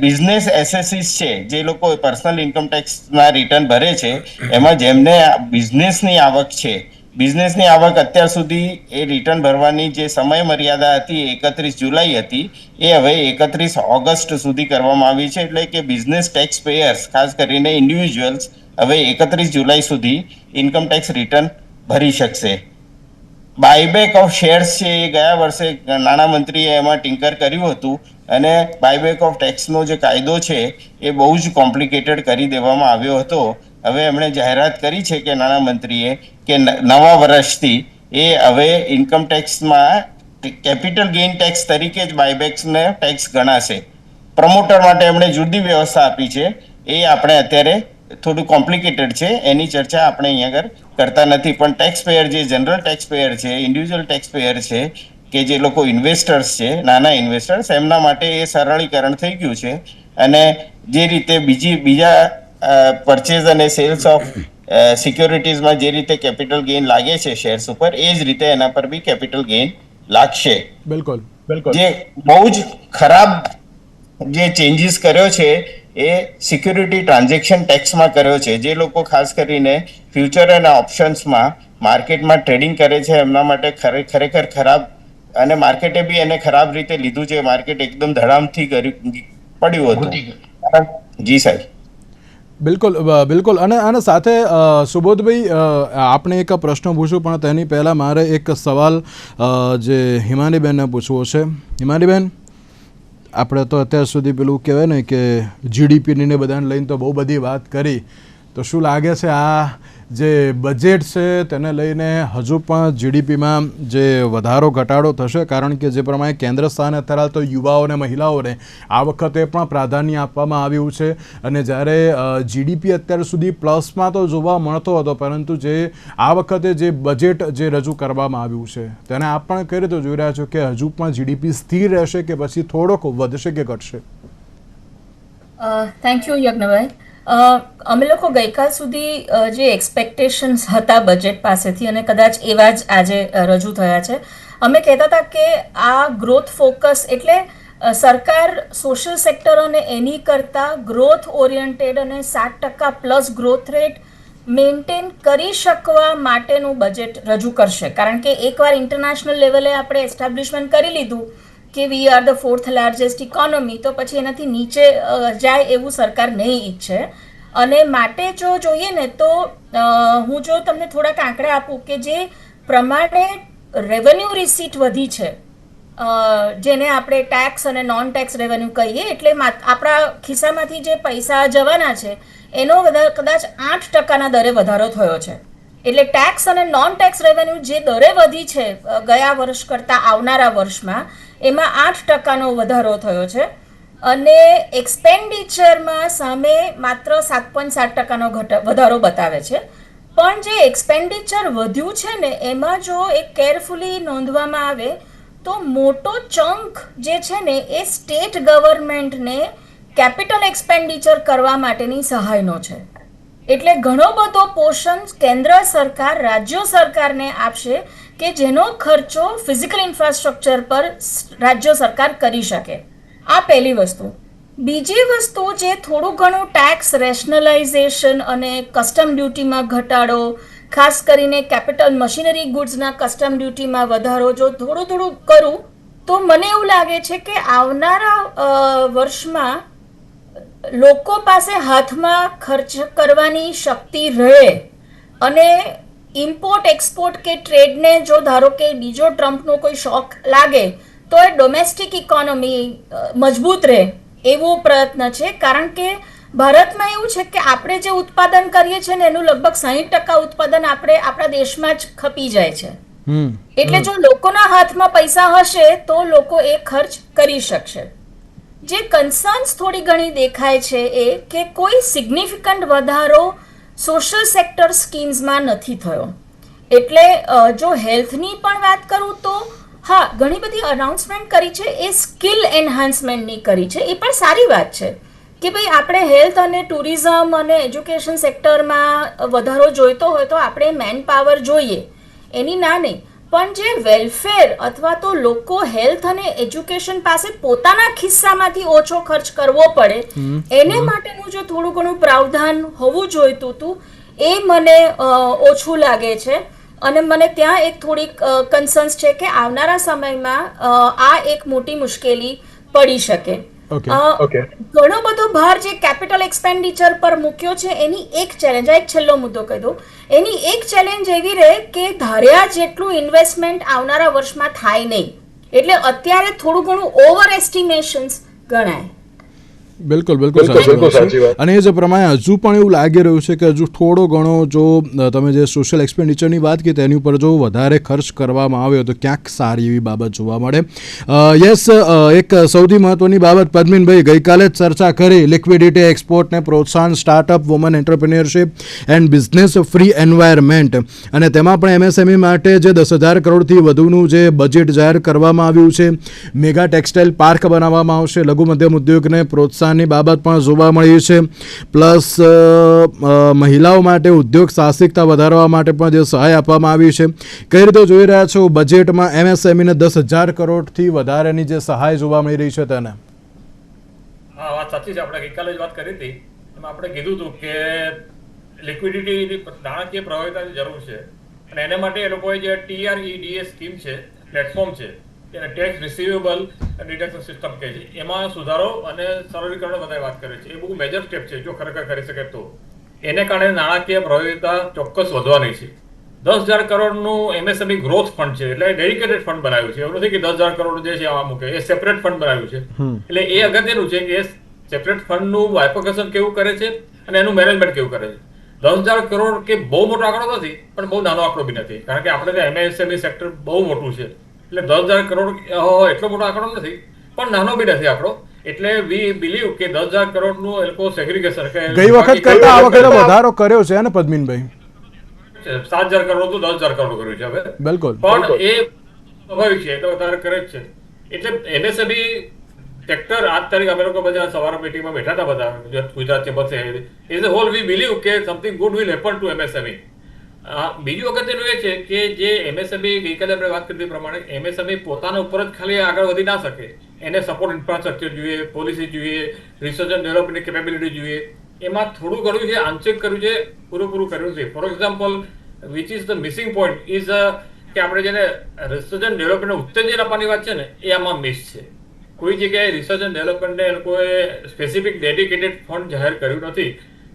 [SPEAKER 2] બિઝનેસ એસેસીસ છે, જે લોકો પર્સનલ ઇન્કમ ટેક્સના રિટર્ન ભરે છે, એમાં જેમને બિઝનેસની આવક છે, બિઝનેસની આવક અત્યાર સુધી એ રિટર્ન ભરવાની જે સમય મર્યાદા હતી 31 જુલાઈ હતી, એ હવે 31 ઓગસ્ટ સુધી કરવામાં આવી છે. એટલે કે બિઝનેસ ટેક્સ પેયર્સ, ખાસ કરીને ઇન્ડિવિજ્યુઅલ્સ, હવે 31 જુલાઈ સુધી ઇન્કમ ટેક્સ રિટર્ન ભરી શકશે. બાયબેક ઓફ શેર્સ છે, એ ગયા વર્ષે નાણામંત્રીએ એમાં ટિંકર કર્યું હતું અને બાયબેક ઓફ ટેક્સનો જે કાયદો છે એ બહુ જ કોમ્પ્લિકેટેડ કરી દેવામાં આવ્યો હતો. હવે એમણે જાહેરાત કરી છે કે નાણામંત્રીએ કે નવા વર્ષથી એ હવે ઇન્કમ ટેક્સમાં કેપિટલ ગેઇન ટેક્સ તરીકે જ બાયબેક્સને ટેક્સ ગણાશે. પ્રમોટર માટે એમણે જુદી વ્યવસ્થા આપી છે. એ આપણે અત્યારે થોડું કોમ્પ્લિકેટેડ છે, એની ચર્ચા આપણે અહીંયા આગળ કરતા નથી. પણ ટેક્સ પેયર જે જનરલ ટેક્સ પેયર છે, ઇન્ડિવિજ્યુઅલ ટેક્સ પેયર છે, કે જે લોકો ઇન્વેસ્ટર્સ છે, નાના ઇન્વેસ્ટર્સ, એમના માટે એ સરળીકરણ થઈ ગયું છે. અને જે રીતે બીજા પરચેઝ અને સેલ્સ ઓફ સિક્યોરિટીઝમાં જે રીતે કેપિટલ ગેઇન લાગે છે શેર્સ ઉપર, એ જ રીતે એના પર બી કેપિટલ ગેઇન લાગશે.
[SPEAKER 1] બિલકુલ.
[SPEAKER 2] જે બહુ જ ખરાબ જે ચેન્જીસ કર્યો છે એ સિક્યુરિટી ટ્રાન્ઝેક્શન ટેક્સમાં કર્યો છે. જે લોકો ખાસ કરીને ફ્યુચર અને ઓપ્શન્સમાં માર્કેટમાં ટ્રેડિંગ કરે છે એમના માટે ખરેખર ખરાબ, અને માર્કેટે બી એને ખરાબ રીતે લીધું છે. માર્કેટ એકદમ ધડામથી પડ્યું હતું. જી સાહેબ.
[SPEAKER 1] બિલકુલ. અને સાથે સુબોધભાઈ, આપણે એક પ્રશ્ન પૂછું પણ તેની પહેલાં મારે એક સવાલ જે હિમાનીબેનને પૂછવો છે. હિમાનીબેન, આપણે તો અત્યાર સુધી પેલું કહેવાય ને કે જીડીપીની ને બધાને લઈને તો બહુ બધી વાત કરી, તો શું લાગે છે આ જે બજેટ છે તેને લઈને હજુ પણ જીડીપીમાં જે વધારો ઘટાડો થશે? કારણ કે જે પ્રમાણે કેન્દ્ર સ્થાને અત્યારે તો યુવાઓ અને મહિલાઓને આ વખતે પણ પ્રાધાન્ય આપવામાં આવ્યું છે. અને જ્યારે જીડીપી અત્યાર સુધી પ્લસમાં તો જોવા મળતો હતો, પરંતુ જે આ વખતે જે બજેટ જે રજૂ કરવામાં આવ્યું છે તેને આપ પણ કઈ રીતે જોઈ રહ્યા છો કે હજુ પણ જીડીપી સ્થિર રહેશે કે પછી થોડોક વધશે કે ઘટશે?
[SPEAKER 3] થેન્ક યુ યજ્ઞભાઈ. અમે લોકો ગઈકાલ સુધી જે એક્સપેક્ટેશન્સ હતા બજેટ પાસેથી, અને કદાચ એવા જ આજે રજૂ થયા છે. અમે કહેતા હતા કે આ ગ્રોથ ફોકસ એટલે સરકાર સોશિયલ સેક્ટર અને એની કરતાં ગ્રોથ ઓરિયન્ટેડ અને 7% પ્લસ ગ્રોથ રેટ મેન્ટેન કરી શકવા માટેનું બજેટ રજૂ કરશે. કારણ કે એકવાર ઇન્ટરનેશનલ લેવલે આપણે એસ્ટાબ્લિશમેન્ટ કરી લીધું કે we are the 4th largest economy, તો પછી એનાથી નીચે જાય એવું સરકાર નહીં ઈચ્છે. અને માટે જો જોઈએ ને તો હું જો તમને થોડાક આંકડા આપું કે જે પ્રમાણે રેવન્યુ રિસીટ વધી છે, જેને આપણે ટેક્સ અને નોન ટેક્સ રેવન્યુ કહીએ, એટલે આપણા ખિસ્સામાંથી જે પૈસા જવાના છે એનો કદાચ 8%ના દરે વધારો થયો છે. એટલે ટેક્સ અને નોન ટેક્સ રેવન્યુ જે દરે વધી છે ગયા વર્ષ કરતાં આવનારા વર્ષમાં, એમાં 8%નો વધારો થયો છે. અને એક્સપેન્ડિચરમાં સામે માત્ર 7.7%નો વધારો બતાવે છે. પણ જે એક્સપેન્ડિચર વધ્યું છે ને એમાં જો એક કેરફુલી નોંધવામાં આવે તો મોટો ચંક જે છે ને એ સ્ટેટ ગવર્મેન્ટને કેપિટલ એક્સપેન્ડિચર કરવા માટેની સહાયનો છે. એટલે ઘણો બધો પોર્શન કેન્દ્ર સરકાર રાજ્ય સરકારને આપશે કે જેનો ખર્ચો ફિઝિકલ ઇન્ફ્રાસ્ટ્રક્ચર પર રાજ્ય સરકાર કરી શકે. આ પહેલી વસ્તુ. બીજી વસ્તુ, જે થોડું ઘણું ટેક્સ રેશનલાઇઝેશન અને કસ્ટમ ડ્યુટીમાં ઘટાડો, ખાસ કરીને કેપિટલ મશીનરી ગુડ્સના કસ્ટમ ડ્યુટીમાં વધારો જો થોડું કરું તો મને એવું લાગે છે કે આવનારા વર્ષમાં લોકો પાસે હાથમાં ખર્ચ કરવાની શક્તિ રહે અને ઇમ્પોર્ટ એક્સપોર્ટ કે ટ્રેડને જો ધારો કે બીજો ટ્રમ્પનો કોઈ શોખ લાગે તો એ ડોમેસ્ટિક ઇકોનોમી મજબૂત રહે એવો પ્રયત્ન છે. કારણ કે ભારતમાં એવું છે કે આપણે જે ઉત્પાદન કરીએ છીએ ને એનું લગભગ 60% ઉત્પાદન આપણે આપણા દેશમાં જ ખપી જાય છે. એટલે જો લોકોના હાથમાં પૈસા હશે તો લોકો એ ખર્ચ કરી શકશે. જે કન્સર્ન્સ થોડી ઘણી દેખાય છે એ કે કોઈ સિગ્નિફિકન્ટ વધારો સોશિયલ સેક્ટર સ્કીમ્સમાં નથી થયો. એટલે જો હેલ્થની પણ વાત કરું તો હા ઘણી બધી અનાઉન્સમેન્ટ કરી છે એ સ્કિલ એન્હાન્સમેન્ટની કરી છે, એ પણ સારી વાત છે કે ભાઈ આપણે હેલ્થ અને ટુરિઝમ અને એજ્યુકેશન સેક્ટરમાં વધારો જોઈતો હોય તો આપણે મેન પાવર જોઈએ, એની ના નહીં, પણ જે વેલફેર અથવા તો લોકો હેલ્થ અને એજ્યુકેશન પાસે પોતાના ખિસ્સામાંથી ઓછો ખર્ચ કરવો પડે એને માટેનું જો થોડું ઘણું પ્રાવધાન હોવું જોઈતું હતું એ મને ઓછું લાગે છે. અને મને ત્યાં એક થોડીક કન્સર્ન્સ છે કે આવનારા સમયમાં આ એક મોટી મુશ્કેલી પડી શકે. ઘણો બધો ભાર જે કેપિટલ એક્સપેન્ડિચર પર મૂક્યો છે એની એક ચેલેન્જ, એક છેલ્લો મુદ્દો કહી દઉં, એની એક ચેલેન્જ એવી રહે કે ધાર્યા જેટલું ઇન્વેસ્ટમેન્ટ આવનારા વર્ષમાં થાય નહીં, એટલે અત્યારે થોડું ઘણું ઓવર એસ્ટિમેશન્સ ગણાય.
[SPEAKER 1] બિલકુલ સાચી વાત. અને એ જ પ્રમાણે હજુ પણ એવું લાગી રહ્યું છે કે હજુ થોડો ઘણો જો તમે જે સોશિયલ એક્સપેન્ડિચરની વાત કરી તેની ઉપર જો વધારે ખર્ચ કરવામાં આવ્યો તો ક્યાંક સારી એવી બાબત જોવા મળે. યસ, એક સૌથી મહત્વની બાબત પદ્મિનભાઈ ગઈકાલે જ ચર્ચા કરી, લિક્વિડિટી, એક્સપોર્ટને પ્રોત્સાહન, startup, woman entrepreneurship and business free environment, અને તેમાં પણ એમએસએમઈ માટે જે 10,000 કરોડથી વધુનું જે બજેટ જાહેર કરવામાં આવ્યું છે. મેગા ટેક્સટાઇલ પાર્ક બનાવવામાં આવશે, લઘુ મધ્યમ ઉદ્યોગને પ્રોત્સાહન ની બાબત પણ જોવા મળી છે. પ્લસ મહિલાઓ માટે ઉદ્યોગ સાહસિકતા વધારવા માટે પણ જે સહાય આપવામાં આવી છે. કઈ રીતે જોઈ રહ્યા છો બજેટમાં એમએસએમઈને 10,000 કરોડથી વધારેની જે સહાય જોવા મળી રહી છે તેને?
[SPEAKER 6] હા, વાત સાચી છે. આપણે ગઈકાલે જ વાત કરી હતી, એમાં આપણે કીધું હતું કે લિક્વિડિટીની નાણાકીય પ્રભાવિતાની જરૂર છે અને એને માટે એ લોકોએ જે TREDA સ્કીમ છે, પ્લેટફોર્મ છે, એને ટેક્સ રિસીવેબલ ડિડક્શન સિસ્ટમ કહે છે, એમાં સુધારો અને સરળીકરણ બધાએ વાત કરે છે. એ બહુ મેજર સ્ટેપ છે જો ખરેખર કરી શકે તો. એને કારણે નાણાકીય પ્રભાવિતા ચોક્કસ વધવાની છે. 10,000 કરોડનું એમએસએમઈ ગ્રોથ ફંડ છે, એટલે ડેડિકેટેડ ફંડ બનાવ્યું છે. એવું નથી કે 10,000 કરોડ જે છે આમાં મૂકે, એ સેપરેટ ફંડ બનાવ્યું છે. એટલે એ અગત્યનું છે કે એ સેપરેટ ફંડનું બાયફર્કેશન કેવું કરે છે અને એનું મેનેજમેન્ટ કેવું કરે છે. 10,000 કરોડ કે બહુ મોટો આંકડો નથી પણ બહુ નાનો આંકડો બી નથી, કારણ કે આપણે ત્યાં એમએસએમઈ સેક્ટર બહુ મોટું છે. એટલે 10,000 કરોડ એટલો મોટો આંકડો નથી પણ નાનો બી નથી આંકડો. એટલે વી બિલીવ કે 10,000 કરોડનું એ લોકો સેગ્રીગેશન
[SPEAKER 1] ગઈ વખત કરતા આ વખતે વધારો કર્યો છે ને પદ્મિનભાઈ?
[SPEAKER 6] 7,000 કરોડ તો 10,000 કરોડ કર્યું છે હવે.
[SPEAKER 1] બિલકુલ.
[SPEAKER 6] પણ એ સ્વાભાવિક છે, એટલે વધારે કરે જ છે. એટલે એમએસએમઈ સેક્ટર આજ તારીખ અમે લોકો બધા સવારે મીટિંગમાં બેઠા હતા બધા ગુજરાત ચેમ્બર છે, as a whole we believe કે something good will happen to MSME. બીજું અગત્યનું એ છે કે જે એમએસએમઈ ગઈકાલે આપણે વાત કરી પ્રમાણે એમએસએમઈ પોતાના ઉપર જ ખાલી આગળ વધી ના શકે, એને સપોર્ટ ઇન્ફ્રાસ્ટ્રક્ચર જોઈએ, પોલિસી જોઈએ, રિસર્ચ એન્ડ ડેવલપમેન્ટની કેપેબિલિટી જોઈએ. એમાં થોડું ઘણું છે, આંશિક કર્યું છે, પૂરું કર્યું છે. For example, which is the missing point is કે આપણે જેને રિસર્ચ એન્ડ ડેવલપમેન્ટને ઉત્તેજન આપવાની વાત છે ને એ આમાં મિસ છે. કોઈ જગ્યાએ રિસર્ચ એન્ડ ડેવલપમેન્ટને એ લોકોએ સ્પેસિફિક ડેડિકેટેડ ફંડ જાહેર કર્યું નથી.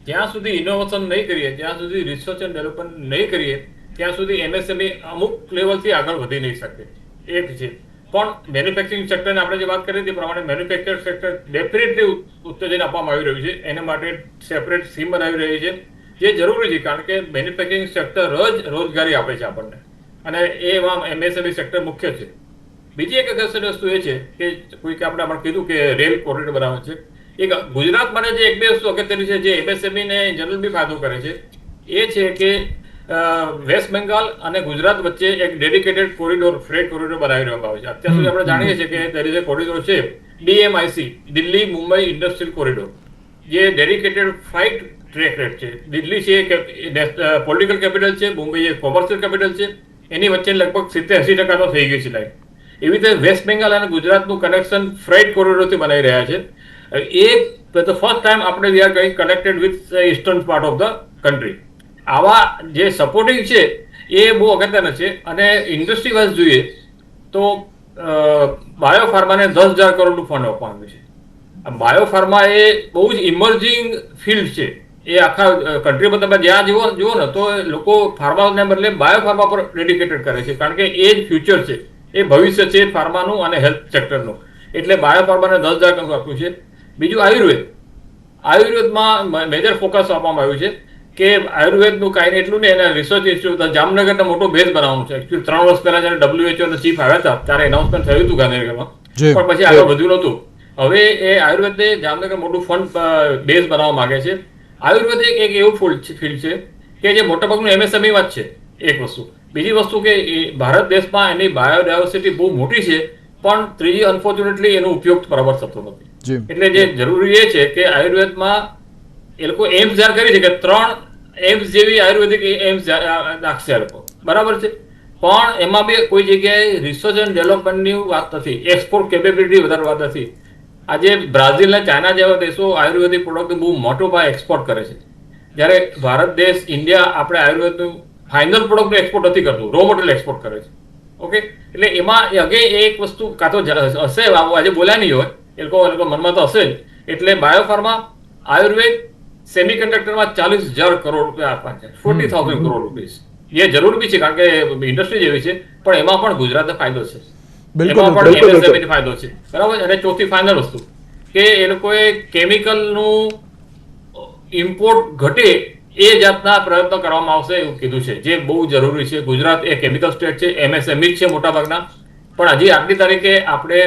[SPEAKER 6] જ્યાં સુધી ઇનોવેશન નહીં કરીએ, જ્યાં સુધી રિસર્ચ એન્ડ ડેવલપમેન્ટ નહીં કરીએ, ત્યાં સુધી એમએસએમઈ અમુક લેવલથી આગળ વધી નહીં શકે. એક છે. પણ મેન્યુફેક્ચરિંગ સેક્ટરને આપણે જે વાત કરી તે પ્રમાણે મેન્યુફેક્ચર સેક્ટર ડેફિનેટલી ઉત્તેજન આપવામાં આવી રહ્યું છે. એના માટે સેપરેટ સ્કીમ બનાવી રહી છે, જે જરૂરી છે, કારણ કે મેન્યુફેક્ચરિંગ સેક્ટર જ રોજગારી આપે છે આપણને, અને એમાં એમએસએમઈ સેક્ટર મુખ્ય છે. બીજી એક અગત્યની વસ્તુ એ છે કે કોઈક આપણે કીધું કે રેલ કોરિડોર બનાવે છે. એક ગુજરાત માટે જે એક બે વસ્તુ અગત્યની છે જે એમએસએમઈને જનરલ બી ફાયદો કરે છે એ છે કે વેસ્ટ બેંગાલ અને ગુજરાત વચ્ચે એક ડેડિકેટેડ કોરિડોર, ફ્રેટ કોરિડોર બનાવી રહ્યો આવે છે. અત્યાર સુધી આપણે જાણીએ છીએ કે there is a કોરિડોર છે DMIC, Delhi Mumbai industrial corridor, જે ડેડિકેટેડ ફ્લાઇટ ટ્રેક રેટ છે. દિલ્હી છે કે પોલિટિકલ કેપિટલ છે, મુંબઈ એ કોમર્શિયલ કેપિટલ છે, એની વચ્ચે લગભગ 70-80% તો થઈ ગઈ છે લાઈન. એવી રીતે વેસ્ટ બેંગાલ અને ગુજરાતનું કનેક્શન ફ્રેટ કોરિડોરથી બનાવી રહ્યા છે. એ ધ ફર્સ્ટ ટાઈમ આપણે we are going connected with eastern part of the country. આવા જે સપોર્ટિંગ છે એ બહુ અગત્યના છે. અને ઇન્ડસ્ટ્રી વાઇઝ જોઈએ તો બાયોફાર્માને 10,000 કરોડનું ફંડ આપવામાં આવ્યું છે. બાયોફાર્મા એ બહુ જ ઇમર્જિંગ ફિલ્ડ છે. એ આખા કન્ટ્રીમાં તમે જ્યાં જુઓ ને તો લોકો ફાર્માને બદલે બાયોફાર્મા પર ડેડિકેટેડ કરે છે, કારણ કે એ જ ફ્યુચર છે, એ ભવિષ્ય છે ફાર્માનું અને હેલ્થ સેક્ટરનું. એટલે બાયોફાર્માને 10,000 કરોડ આપ્યું છે. બીજું આયુર્વેદમાં મેજર ફોકસ આપવામાં આવ્યું છે કે આયુર્વેદનું કાંઈ એટલું નહીં, એને રિસર્ચ ઇન્સ્ટિટ્યૂટ જામનગરનો મોટો બેઝ બનાવવાનું છે. એકચ્યુઅલી 3 વર્ષ પહેલા જ્યારે WHO ના ચીફ આવ્યા હતા ત્યારે એનાઉન્સમેન્ટ થયું હતું ગાંધીનગરમાં, પણ પછી આગળ વધ્યું નહોતું. હવે એ આયુર્વેદે જામનગર મોટું ફંડ બેઝ બનાવવા માંગે છે. આયુર્વેદ એક એવું ફિલ્ડ છે કે જે મોટાભાગનું MSME માં જ છે, એક વસ્તુ. બીજી વસ્તુ કે ભારત દેશમાં એની બાયોડાયવર્સિટી બહુ મોટી છે, પણ ત્રીજી અનફોર્ચ્યુનેટલી એનો ઉપયોગ બરાબર થતો નથી. એટલે જે જરૂરી એ છે કે આયુર્વેદમાં એ લોકો એમ્સ જાહેર કરી છે કે 3 એમ્સ જેવી આયુર્વેદિક એમ્સ નાખશે લોકો, બરાબર છે. પણ એમાં બી કોઈ જગ્યાએ રિસર્ચ એન્ડ ડેવલપમેન્ટની વાત નથી, એક્સપોર્ટ કેપેબિલિટી વધારે વાત નથી. આજે બ્રાઝિલ અને ચાઇના જેવા દેશો આયુર્વેદિક પ્રોડક્ટ બહુ મોટો પાયે એક્સપોર્ટ કરે છે, જ્યારે ભારત દેશ ઇન્ડિયા આપણે આયુર્વેદનું ફાઇનલ પ્રોડક્ટનું એક્સપોર્ટ નથી કરતું, રો મટીરિયલ એક્સપોર્ટ કરે છે. ઓકે, એટલે એમાં એક વસ્તુ કાં તો હશે, આજે બોલ્યા નહીં હોય, એ લોકો મનમાં તો હશે જ. એટલે બાયોફાર્મા, આયુર્વેદ, સેમિકન્ડક્ટરમાં 40,000 કરોડ રૂપિયા આપવા છે, 40,000 કરોડ રૂપીસ. એ જરૂર બી છે કારણ કે ઇન્ડસ્ટ્રી જેવી છે, પણ એમાં પણ ગુજરાતને ફાયદો છે, એમાં પણ MSME ફાયદો છે, બરાબર. અને ચોથી ફાઇનલ વસ્તુ કે એ લોકોએ કેમિકલનું ઇમ્પોર્ટ ઘટે એ જાતના પ્રયત્નો કરવામાં આવશે એવું કીધું છે, જે બહુ જરૂરી છે. ગુજરાત એ કેમિકલ સ્ટેટ છે, MSME છે મોટાભાગના, પણ હજી આજની તારીખે આપણે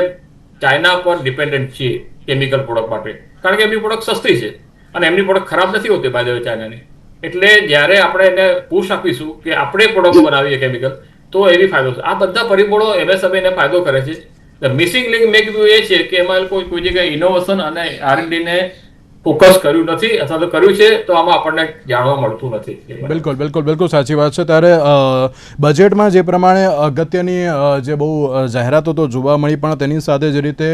[SPEAKER 6] ચાઇના પર ડિપેન્ડન્ટ છીએ કેમિકલ પ્રોડક્ટ માટે, કારણ કે એમની પ્રોડક્ટ સસ્તી છે અને એમની પ્રોડક્ટ ખરાબ નથી હોતી બાય ધ વે ચાઇનાની. એટલે જ્યારે આપણે એને પુશ આપીશું કે આપણે પ્રોડક્ટ બનાવીએ કેમિકલ, તો એવી ફાયદો છે. આ બધા પરિબળો MSME ને ફાયદો કરે છે. મિસિંગ લિંક મેં કીધું એ છે કે એમાં કોઈ જગ્યાએ ઇનોવેશન અને R&D ને ફોકસ કર્યું નથી, અથવા તો કર્યું છે તો આમાં આપણને જાણવા મળતું નથી.
[SPEAKER 1] બિલકુલ સાચી વાત છે. ત્યારે બજેટમાં જે પ્રમાણે અગત્યની જે બહુ જાહેરાતો તો જોવા મળી, પણ તેની સાથે જે રીતે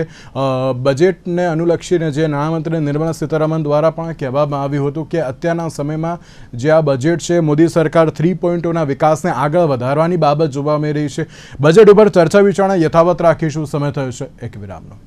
[SPEAKER 1] બજેટને અનુલક્ષીને જે નાણામંત્રી નિર્મલા સીતારામન દ્વારા પણ કહેવામાં આવ્યું હતું કે અત્યારના સમયમાં જે આ બજેટ છે, મોદી સરકાર 3.0ના વિકાસને આગળ વધારવાની બાબત જોવા મળી રહી છે. બજેટ ઉપર ચર્ચા વિચારણા યથાવત રાખીશું. સમય થયો છે એક વિરામનો.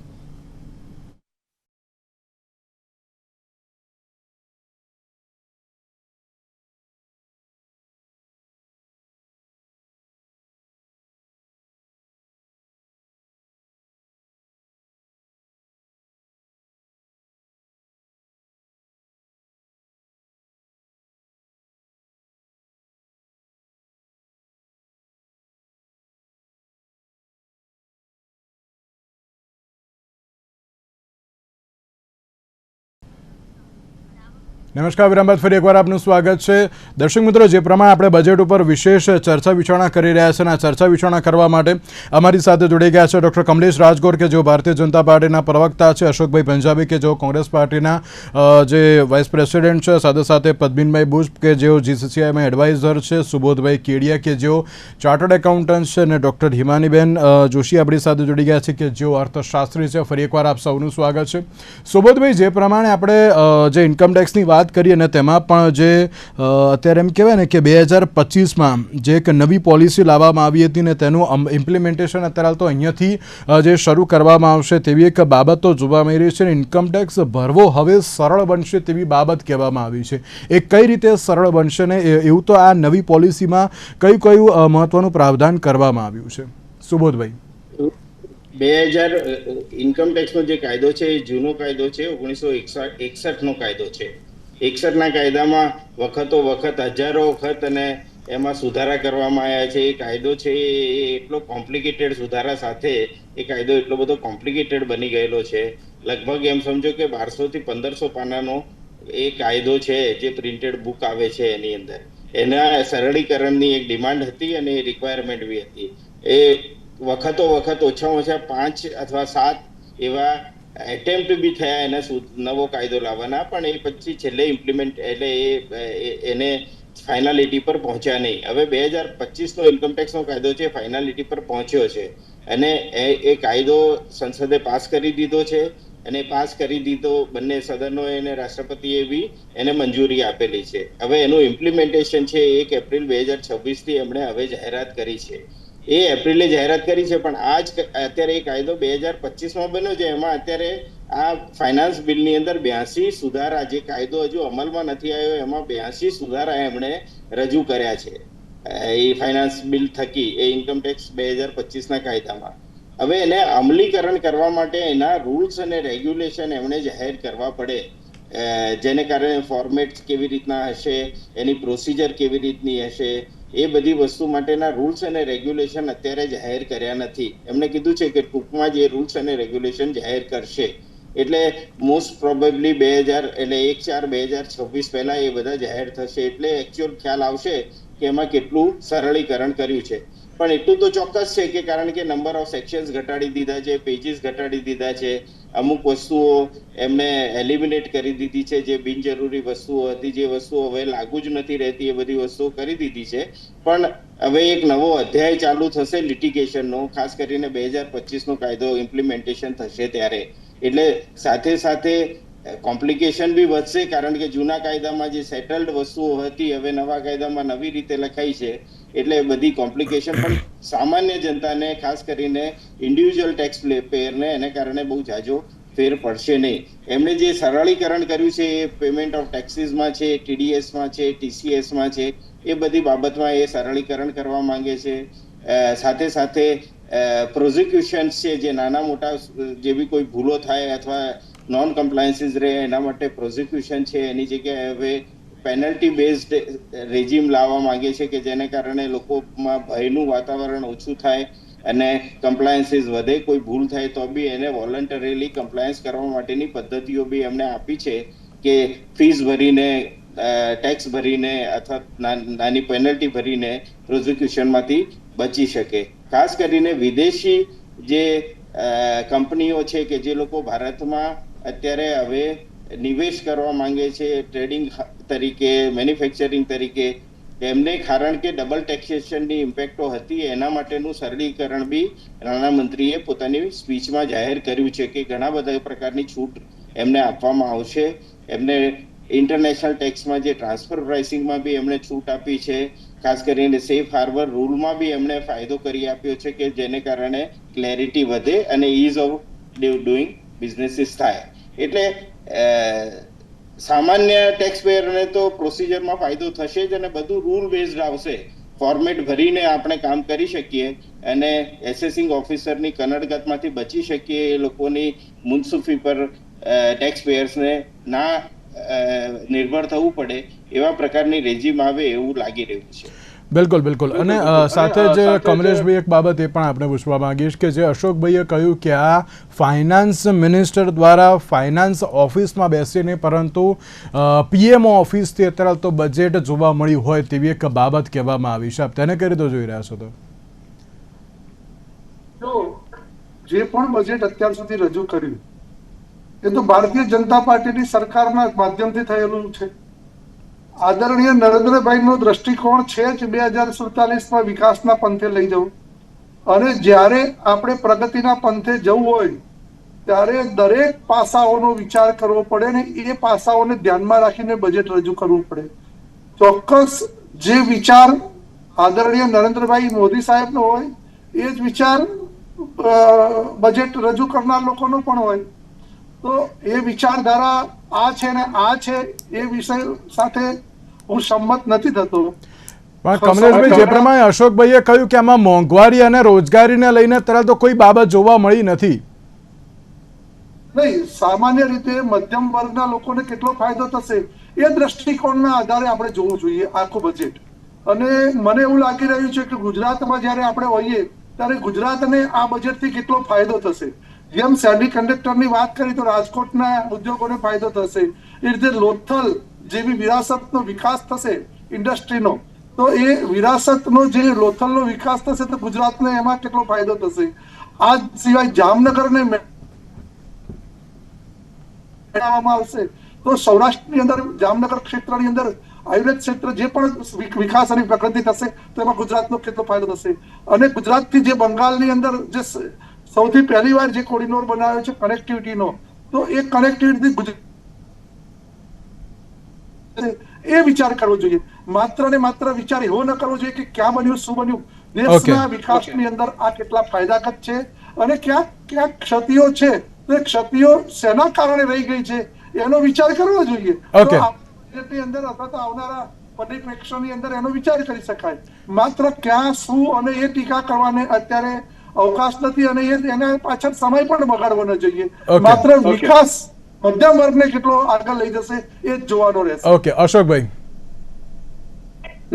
[SPEAKER 1] નમસ્કાર, વિરામ બાદ ફરી એકવાર આપનું સ્વાગત છે. દર્શક મિત્રો, જે પ્રમાણે આપણે બજેટ ઉપર વિશેષ ચર્ચા વિચારણા કરી રહ્યા છે, અને આ ચર્ચા વિચારણા કરવા માટે અમારી સાથે જોડાઈ ગયા છે ડૉક્ટર કમલેશ રાજગોર કે જેઓ ભારતીય જનતા પાર્ટીના પ્રવક્તા છે, અશોકભાઈ પંજાબી કે જેઓ કોંગ્રેસ પાર્ટીના જે વાઇસ પ્રેસિડેન્ટ છે, સાથે સાથે પદ્મિનભાઈ બુચ કે જેઓ GCCIમાં એડવાઇઝર છે, સુબોધભાઈ કેડિયા કે જેઓ ચાર્ટર્ડ એકાઉન્ટન્ટ છે, અને ડૉક્ટર હિમાનીબેન જોશી આપણી સાથે જોડી ગયા છે કે જેઓ અર્થશાસ્ત્રી છે. ફરી એકવાર આપ સૌનું સ્વાગત છે. સુબોધભાઈ, જે પ્રમાણે આપણે જે ઇન્કમટેક્સની વાત કરી અને તેમાં પણ જે અત્યારે એમ કહેવાય ને કે 2025માં જે એક નવી પોલિસી લાવવામાં આવી હતી ને તેનું ઇમ્પ્લિમેન્ટેશન અત્યારે તો અહીંયાથી જે શરૂ કરવામાં આવશે તેવી એક બાબત તો જોવા મળી રહી છે. ઇન્કમટેક્સ ભરવો હવે સરળ બનશે તેવી બાબત કહેવામાં આવી છે. એ કઈ રીતે સરળ બનશે ને એવું તો આ નવી પોલિસીમાં કયું મહત્વનું પ્રાવધાન કરવામાં આવ્યું છે? સુબોધભાઈ,
[SPEAKER 2] 2000 ઇન્કમટેક્સનો જે કાયદો છે એ જૂનો કાયદો છે, 1961નો કાયદો છે. 61ના કાયદામાં વખતો વખત હજારો વખત અને એમાં સુધારા કરવામાં આવ્યા છે. એ કાયદો છે એ એટલો કોમ્પ્લિકેટેડ સુધારા સાથે એ કાયદો એટલો બધો કોમ્પ્લિકેટેડ બની ગયેલો છે. લગભગ એમ સમજો કે 1200 થી 1500 પાનાનો એ કાયદો છે, જે પ્રિન્ટેડ બુક આવે છે એની અંદર. એના સરળીકરણની એક ડિમાન્ડ હતી અને એ રિક્વાયરમેન્ટ બી હતી. એ વખતો વખત ઓછામાં ઓછા 5 અથવા 7 એવા એટેમ્પ્ટ બી થયા એને નવો કાયદો લાવવાના, પણ એ પછી છેલ્લે ઇમ્પ્લિમેન્ટ એટલે એને ફાઇનાલિટી પર પહોંચ્યા નહીં. હવે 2025નો ઇન્કમટેક્સનો કાયદો છે ફાઇનાલિટી પર પહોંચ્યો છે, અને એ કાયદો સંસદે પાસ કરી દીધો છે. અને પાસ કરી દીધો. બંને સદનોએ અને રાષ્ટ્રપતિએ બી એને મંજૂરી આપેલી છે. હવે એનું ઇમ્પ્લિમેન્ટેશન છે 1 એપ્રિલ 2026 થી એમણે હવે જાહેરાત કરી છે. એ એપ્રિલે જાહેરાત કરી છે, પણ અત્યારે એ કાયદો 2025માં બન્યો છે. એમાં અત્યારે આ ફાઇનાન્સ બિલની અંદર 82 સુધારા, જે કાયદો હજુ અમલમાં નથી આવ્યો એમાં 82 સુધારા એમણે રજૂ કર્યા છે એ ફાઇનાન્સ બિલ થકી, એ ઇન્કમટેક્સ 2025ના કાયદામાં. હવે એને અમલીકરણ કરવા માટે એના રૂલ્સ અને રેગ્યુલેશન એમણે જાહેર કરવા પડે, જેને કારણે ફોર્મેટ કેવી રીતના હશે, એની પ્રોસિજર કેવી રીતની હશે, એ બધી વસ્તુ માટેના રૂલ્સ અને રેગ્યુલેશન અત્યારે જાહેર કર્યા નથી. એમણે કીધું છે કે ટૂંકમાં જે રૂલ્સ અને રેગ્યુલેશન જાહેર કરશે, એટલે મોસ્ટ પ્રોબેબલી 1/4/2026 પહેલા એ બધા જાહેર થશે. એટલે એકચ્યુઅલ ખ્યાલ આવશે કે એમાં કેટલું સરળીકરણ કર્યું છે. પણ એટલું તો ચોક્કસ છે કે કારણ કે નંબર ઓફ સેક્શન્સ ઘટાડી દીધા છે, પેજીસ ઘટાડી દીધા છે, અમુક વસ્તુઓ એમને એલિમિનેટ કરી દીધી છે, જે બિનજરૂરી વસ્તુઓ હતી, જે વસ્તુઓ હવે લાગુ જ નથી રહેતી, એ બધી વસ્તુઓ કરી દીધી છે. પણ હવે એક નવો અધ્યાય ચાલુ થશે લિટિગેશનનો, ખાસ કરીને 2025નો કાયદો ઇમ્પ્લિમેન્ટેશન થશે ત્યારે. એટલે સાથે સાથે કોમ્પ્લિકેશન બી વધશે, કારણ કે જૂના કાયદામાં જે સેટલડ વસ્તુઓ હતી હવે નવા કાયદામાં નવી રીતે લખાઈ છે. એટલે બધી કોમ્પ્લિકેશન પણ સામાન્ય જનતાને, ખાસ કરીને ઇન્ડિવિજ્યુઅલ ટેક્સ પેયરને એને કારણે બહુ જાજો ફેર પડશે નહીં. એમણે જે સરળીકરણ કર્યું છે એ પેમેન્ટ ઓફ ટેક્સીસમાં છે, TDSમાં છે, TCSમાં છે, એ બધી બાબતમાં એ સરળીકરણ કરવા માંગે છે. સાથે સાથે પ્રોઝિક્યુશન્સ છે, જે નાના મોટા જે બી કોઈ ભૂલો થાય અથવા નોન કમ્પ્લાયન્સીસ રહે એના માટે પ્રોઝિક્યુશન છે, એની જગ્યાએ હવે પેનલ્ટી બેઝડ રેજીમ લાવવા માંગે છે કે જેને કારણે લોકોમાં ભયનું વાતાવરણ ઓછું થાય અને કમ્પ્લાયન્સીસ વધે. કોઈ ભૂલ થાય તો બી એને વોલન્ટરીલી કમ્પ્લાયન્સ કરવા માટેની પદ્ધતિઓ બી એમણે આપી છે કે ફીસ ભરીને, ટેક્સ ભરીને અથવા નાની પેનલ્ટી ભરીને પ્રોઝિક્યુશનમાંથી બચી શકે. ખાસ કરીને વિદેશી જે કંપનીઓ છે કે જે લોકો ભારતમાં અત્યારે હવે નિવેશ કરવા માંગે છે, ટ્રેડિંગ તરીકે, મેન્યુફેક્ચરિંગ તરીકે, એમને કારણ કે ડબલ ટેક્સેશનની ઇમ્પેક્ટો હતી, એના માટેનું સરળીકરણ બી નાણામંત્રીએ પોતાની સ્પીચમાં જાહેર કર્યું છે કે ઘણા બધા પ્રકારની છૂટ એમને આપવામાં આવશે. એમને ઇન્ટરનેશનલ ટેક્સમાં જે ટ્રાન્સફર પ્રાઇસિંગમાં બી એમણે છૂટ આપી છે. ખાસ કરીને સેફ હાર્બર રૂલમાં બી એમણે ફાયદો કરી આપ્યો છે કે જેને કારણે ક્લેરિટી વધે અને ઇઝ ઓફ ડુઈંગ બિઝનેસીસ થાય. એટલે સામાન્ય ટેક્સ પેયરને તો પ્રોસિજરમાં ફાયદો થશે જ અને બધું રૂલ બેઝડ આવશે. ફોર્મેટ ભરીને આપણે કામ કરી શકીએ અને એસેસિંગ ઓફિસરની કનડગતમાંથી બચી શકીએ. એ લોકોની મુનસુફી પર ટેક્સ પેયર્સને ના નિર્ભર થવું પડે એવા પ્રકારની રેજીમ આવે એવું લાગી રહ્યું છે.
[SPEAKER 1] બિલકુલ બિલકુલ. અને સાથે જ કમલેશભાઈ એક બાબત એ પણ આપણે પૂછવા માંગીશ કે જે અશોકભાઈએ કહ્યું કે આ ફાઇનાન્સ મિનિસ્ટર દ્વારા ફાઇનાન્સ ઓફિસમાં બેસીને પરંતુ પીએમઓ ઓફિસથી અત્યારે તો બજેટ જોવા મળ્યું હોય તેવી એક બાબત કહેવામાં આવી છે. આપ તેને કઈ રીતે જોઈ રહ્યા છો?
[SPEAKER 4] તો જે પણ બજેટ અત્યાર સુધી રજૂ કર્યું એ તો ભારતીય જનતા પાર્ટીની સરકારના માધ્યમથી થયેલું છે. આદરણીય નરેન્દ્રભાઈનો દ્રષ્ટિકોણ છે જ 2047માં વિકાસના પંથે લઈ જવું, અને જ્યારે આપણે પ્રગતિના પંથે જવું હોય ત્યારે દરેક પાસાઓનો વિચાર કરવો પડે ને એ પાસાઓને ધ્યાનમાં રાખીને બજેટ રજૂ કરવું પડે. ચોક્કસ જે વિચાર આદરણીય નરેન્દ્રભાઈ મોદી સાહેબનો હોય એ જ વિચાર બજેટ રજૂ કરનાર લોકોનો પણ હોય. તો એ વિચારધારા આ છે ને આ છે એ વિષય સાથે હું સંમત નથી થતો.
[SPEAKER 1] પણ કમલેશભાઈ, જે પ્રમાણે અશોકભાઈએ કહ્યું કે આમાં મોંઘવારી અને રોજગારીને લઈને તરત તો કોઈ બાબત જોવા મળી નથી.
[SPEAKER 4] નહીં, સામાન્ય રીતે મધ્યમ વર્ગના લોકોને કેટલો ફાયદો થશે એ દ્રષ્ટિકોણના આધારે આપણે જોવું જોઈએ આખું બજેટ. અને મને એવું લાગી રહ્યું છે કે ગુજરાતમાં જ્યારે આપણે હોઈએ ત્યારે ગુજરાતને આ બજેટથી કેટલો ફાયદો થશે. જેમ સેમી કન્ડક્ટરની વાત કરી તો રાજકોટના ઉદ્યોગોને ફાયદો થશે, એ રીતે લોથલ જેવી વિરાસતનો વિકાસ થશે ઇન્ડસ્ટ્રીનો, તો એ વિરાસતનો જે લોથલનો વિકાસ થશે તો ગુજરાતને એમાં કેટલો ફાયદો થશે. આ સિવાય જામનગરને મેળવવામાં આવશે તો સૌરાષ્ટ્રની અંદર જામનગર ક્ષેત્રની અંદર આયુર્વેદ ક્ષેત્ર જે પણ વિકાસ અને પ્રગતિ થશે તો એમાં ગુજરાતનો કેટલો ફાયદો થશે. અને ગુજરાતથી જે બંગાળની અંદર જે સૌથી પહેલી વાર જે કોરિડોર બનાવ્યો છે કનેક્ટિવિટીનો, તો એ કનેક્ટિવિટી ગુજરાત એ વિચાર કરવો જોઈએ. માત્ર ને માત્ર વિચાર એવો ન કરવો જોઈએ કે ક્યાં બન્યું, શું બન્યું. દેશના વિકાસની અંદર આ કેટલા ફાયદાકારક છે અને ક્યાંક ક્યાંક ક્ષતિઓ છે, તો એ ક્ષતિઓ શેના કારણે રહી ગઈ છે એનો વિચાર કરવો જોઈએ. તો બજેટની અંદર અથવા તો આવનારા પરિપ્રેક્ષની અંદર એનો વિચાર કરી શકાય. માત્ર ક્યાં શું અને એ ટીકા કરવાને અત્યારે અવકાશ નથી અને એના પાછળ સમય પણ બગાડવો ન જોઈએ. માત્ર વિકાસ મધ્યમ વર્ગને કેટલો આગળ લઈ જશે એ જ જોવાનો રહેશે.
[SPEAKER 1] ઓકે, અશોકભાઈ.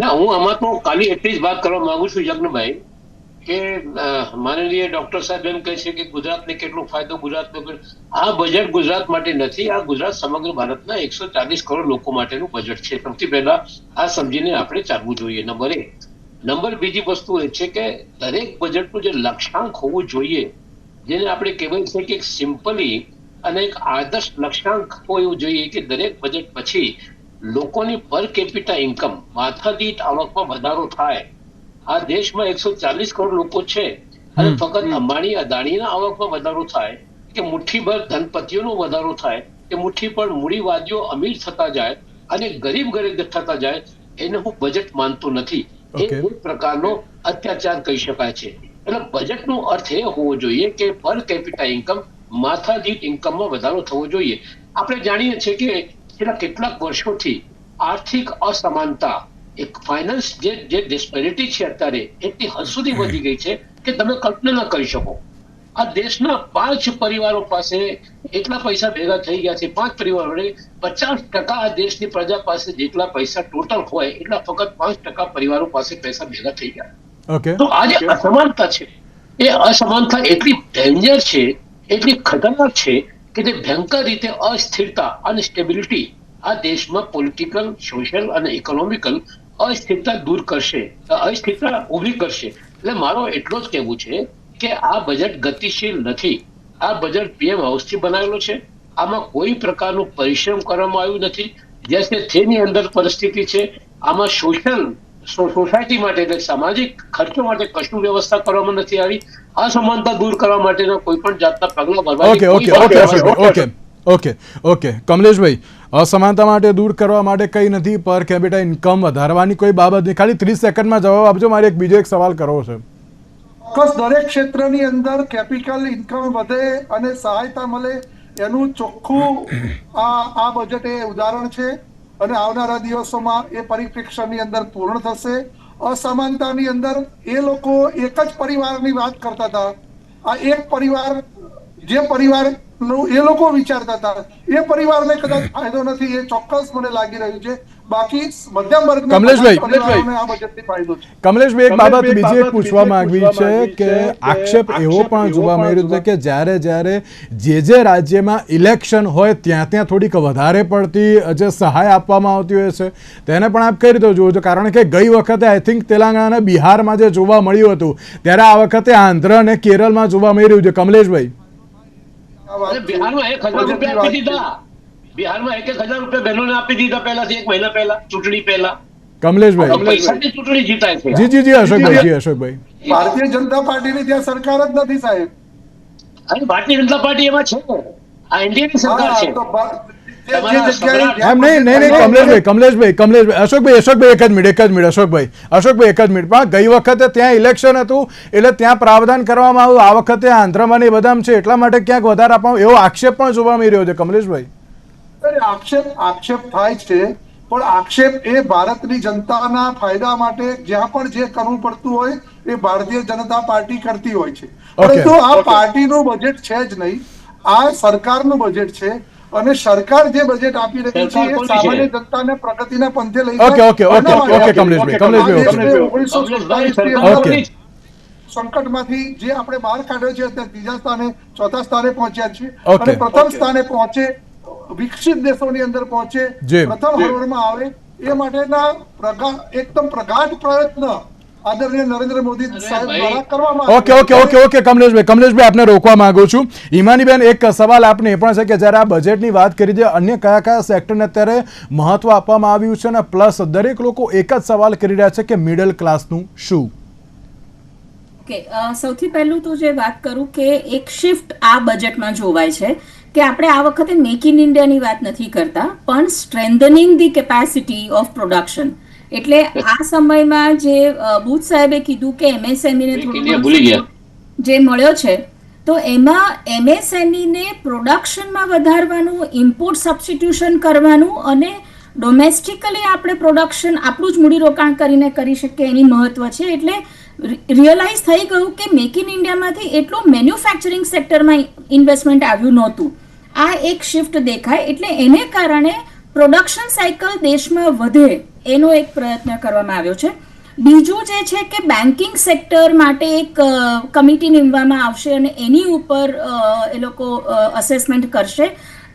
[SPEAKER 5] ના, હું આમાં તો ખાલી એટલી જ વાત કરવા માંગુ છું યજ્ઞભાઈ કે માનનીય ડોક્ટર સાહેબ એમ કહે છે કે ગુજરાતને કેટલો ફાયદો, ગુજરાતનો. આ બજેટ ગુજરાત માટે નથી, આ ગુજરાત સમગ્ર ભારતના 140 કરોડ લોકો માટેનું બજેટ છે. સૌથી પહેલા આ સમજીને આપણે ચાલવું જોઈએ. નંબર 1. નંબર બીજી વસ્તુ એ છે કે દરેક બજેટનું જે લક્ષ્યાંક હોવું જોઈએ, જેને આપણે કહેવાય છે કે એક સિમ્પલી અને એક આદર્શ લક્ષ્યાંક હોવું જોઈએ કે દરેક બજેટ પછી લોકોની પર કેપિટા ઇન્કમ, માથાદીઠ આવકમાં વધારો થાય. આ દેશમાં 140 કરોડ લોકો છે અને ફક્ત અંબાણી અદાણીના આવકમાં વધારો થાય, કે મુઠ્ઠીભર ધનપતિઓનો વધારો થાય, કે મુઠ્ઠીભર મૂડીવાદીઓ અમીર થતા જાય અને ગરીબ થતા જાય, એને હું બજેટ માનતો નથી. એ એક પ્રકારનો અત્યાચાર કહી શકાય છે. એટલે બજેટનો અર્થ એ હોવો જોઈએ કે પર કેપિટા ઇન્કમ, માથાદીઠ ઇન્કમમાં વધારો થવો જોઈએ. આપણે જાણીએ છીએ કે છેલ્લા કેટલાક વર્ષોથી આર્થિક અસમાનતા, એક ફાઇનાન્સ જે ડિસ્પેરિટી છે અત્યારે એટલી હદ સુધી વધી ગઈ છે કે તમે કલ્પના ન કરી શકો. આ દેશના 5 પરિવારો પાસે એટલા પૈસા ભેગા થઈ ગયા છે, 5 પરિવારોને 50% આ દેશની પ્રજા પાસે જેટલા પૈસા ટોટલ હોય એટલા ફક્ત 5% પરિવારો પાસે પૈસા ભેગા થઈ ગયા. તો આ જે અસમાનતા છે, એ અસમાનતા એટલી ડેન્જર છે, એટલી ખતરનાક છે કે જે ભયંકર રીતે અસ્થિરતા અને સ્ટેબિલિટી આ દેશમાં પોલિટિકલ, સોશિયલ અને ઇકોનોમિકલ અસ્થિરતા દૂર કરશે, અસ્થિરતા ઊભી કરશે. એટલે મારો એટલો જ કહેવું છે કે આ બજેટ ગતિશીલ નથી. આ બજેટ પીએમ હાઉસથી બનાવેલો છે. આમાં કોઈ પ્રકારનું પરિશ્રમ કરવામાં આવ્યું નથી. જે તેની અંદર પરિસ્થિતિ છે, આમાં સોસાયટી માટે એટલે સામાજિક ખર્ચો માટે કશું વ્યવસ્થા કરવામાં નથી આવી. અસમાનતા દૂર કરવા માટેના કોઈ પણ જાતના પગલા ભરવા.
[SPEAKER 1] ઓકે, કમલેશભાઈ, અસમાનતા માટે દૂર કરવા માટે કઈ નથી, પર કેપિટા ઇન્કમ વધારવાની કોઈ બાબત નહીં. ખાલી 30 સેકન્ડમાં જવાબ આપજો. મારે બીજો એક સવાલ કરવો છે.
[SPEAKER 4] ચોક્કસ દરેક ક્ષેત્રની અંદર કેપિટલ ઇન્કમ વધે અને સહાયતા મળે એનું ચોખ્ખું આ બજેટ એ ઉદાહરણ છે અને આવનારા દિવસોમાં એ પરિપ્રેક્ષની અંદર પૂર્ણ થશે. અસમાનતાની અંદર એ લોકો એક જ પરિવારની વાત કરતા હતા. આ એક પરિવાર, જે પરિવાર એ લોકો વિચારતા હતા, એ પરિવારને કદાચ ફાયદો નથી, એ ચોક્કસ મને લાગી રહ્યું છે. બાકી મધ્યમ વર્ગના પરિવારોને આ બજેટથી ફાયદો છે.
[SPEAKER 1] કમલેશભાઈ, એક બાબત બીજી એક પૂછવા માંગવી છે કે આક્ષેપ એવો પણ જોવા મળ્યો છે કે જ્યારે જે રાજ્યમાં ઇલેક્શન હોય ત્યાં થોડીક વધારે પડતી જે સહાય આપવામાં આવતી હોય છે, તેને પણ આપ કઈ રીતે જુઓ છો? કારણ કે ગઈ વખતે આઈ થિંક તેલંગાણા અને બિહારમાં જે જોવા મળ્યું હતું, ત્યારે આ વખતે આંધ્ર અને કેરળમાં જોવા મળી રહ્યું છે. કમલેશભાઈ,
[SPEAKER 5] બિહારમાં 1000 રૂપિયા આપી દીધા. બિહારમાં 1000 રૂપિયા બહેનોને આપી દીધા પહેલાથી, 1 મહિના પહેલા, ચૂંટણી પહેલા.
[SPEAKER 1] કમલેશભાઈ,
[SPEAKER 5] પૈસાની ચૂંટણી જીતાય છે.
[SPEAKER 1] જી અશોકભાઈ.
[SPEAKER 4] ભારતીય જનતા પાર્ટીની ત્યાં સરકાર જ નથી સાહેબ.
[SPEAKER 5] અને ભારતીય જનતા પાર્ટી એમાં છે, આ એનડીએની સરકાર છે.
[SPEAKER 1] કમલેશભાઈ, અશોકભાઈ એક જ મિનિટ અશોકભાઈ એક જ મિનિટ. પણ ગઈ વખતે ત્યાં ઇલેક્શન હતું એટલે ત્યાં પ્રાવધાન કરવામાં આવ્યું. આ વખતે આંધ્રમાં ને બધામ છે એટલા માટે ક્યાંક વધારે આપવામાં એવો આક્ષેપ પણ જોવા મળી રહ્યો છે. કમલેશભાઈ,
[SPEAKER 4] આક્ષેપ થાય છે, પણ આક્ષેપ એ ભારતની જનતાના ફાયદા માટે જ્યાં પણ જે કરવું પડતું હોય એ ભારતીય જનતા પાર્ટી કરતી હોય છે. પરંતુ આ પાર્ટીનું બજેટ છે જ નહીં, આ સરકારનું બજેટ છે અને સરકાર જે બજેટ આપી રહી છે એ સામાન્ય જનતાને પ્રગતિના પંથે લઈ જાય. સંકટમાંથી જે આપણે બહાર કાઢ્યો છે અત્યારે 3જા સ્થાને, 4થા સ્થાને પહોંચ્યા છે અને પ્રથમ સ્થાને પહોંચે, વિકસિત દેશોની અંદર પહોંચે, પ્રથમ હરોળમાં આવે એ માટેના એકદમ પ્રગાઢ પ્રયત્ન આદરણીય નરેન્દ્ર મોદી સાહેબ દ્વારા કરવામાં આવે.
[SPEAKER 1] ઓકે કમલેશભાઈ, આપને રોકવા માંગુ છું. હિમાનીબેન, એક સવાલ આપને એ પણ છે કે જ્યારે આ બજેટની વાત કરી છે, અન્ય કયા સેક્ટરને અત્યારે મહત્વ આપવામાં આવ્યું છે અને પ્લસ દરેક લોકો એક જ સવાલ કરી રહ્યા છે કે મિડલ ક્લાસનું શું?
[SPEAKER 3] સૌથી પહેલું તો જે વાત કરું કે એક શિફ્ટ આ બજેટમાં જોવાય છે કે કે આપણે આ વખતે મેક ઇન ઇન્ડિયાની વાત નથી કરતા, પણ strengthening the capacity of production. એટલે આ સમયમાં જે બુચ સાહેબે કીધું કે MSME ને થોડું જે મળ્યો છે, તો એમાં MSME ને પ્રોડક્શનમાં વધારવાનું, ઇમ્પોર્ટ સબસ્ટિટ્યુશન કરવાનું અને ડોમેસ્ટિકલી આપણે પ્રોડક્શન આપણું જ મૂડીરોકાણ કરીને કરી શકીએ એની મહત્વ છે. એટલે રિયલાઇઝ થઈ ગયું કે મેક ઇન ઇન્ડિયામાંથી એટલું મેન્યુફેક્ચરિંગ સેક્ટરમાં ઇન્વેસ્ટમેન્ટ આવ્યું નહોતું. આ એક શિફ્ટ દેખાય, એટલે એને કારણે પ્રોડક્શન સાયકલ દેશમાં વધે એનો એક પ્રયત્ન કરવામાં આવ્યો છે. બીજું જે છે કે બેન્કિંગ સેક્ટર માટે એક કમિટી નીમવામાં આવશે અને એની ઉપર એ લોકો અસેસમેન્ટ કરશે.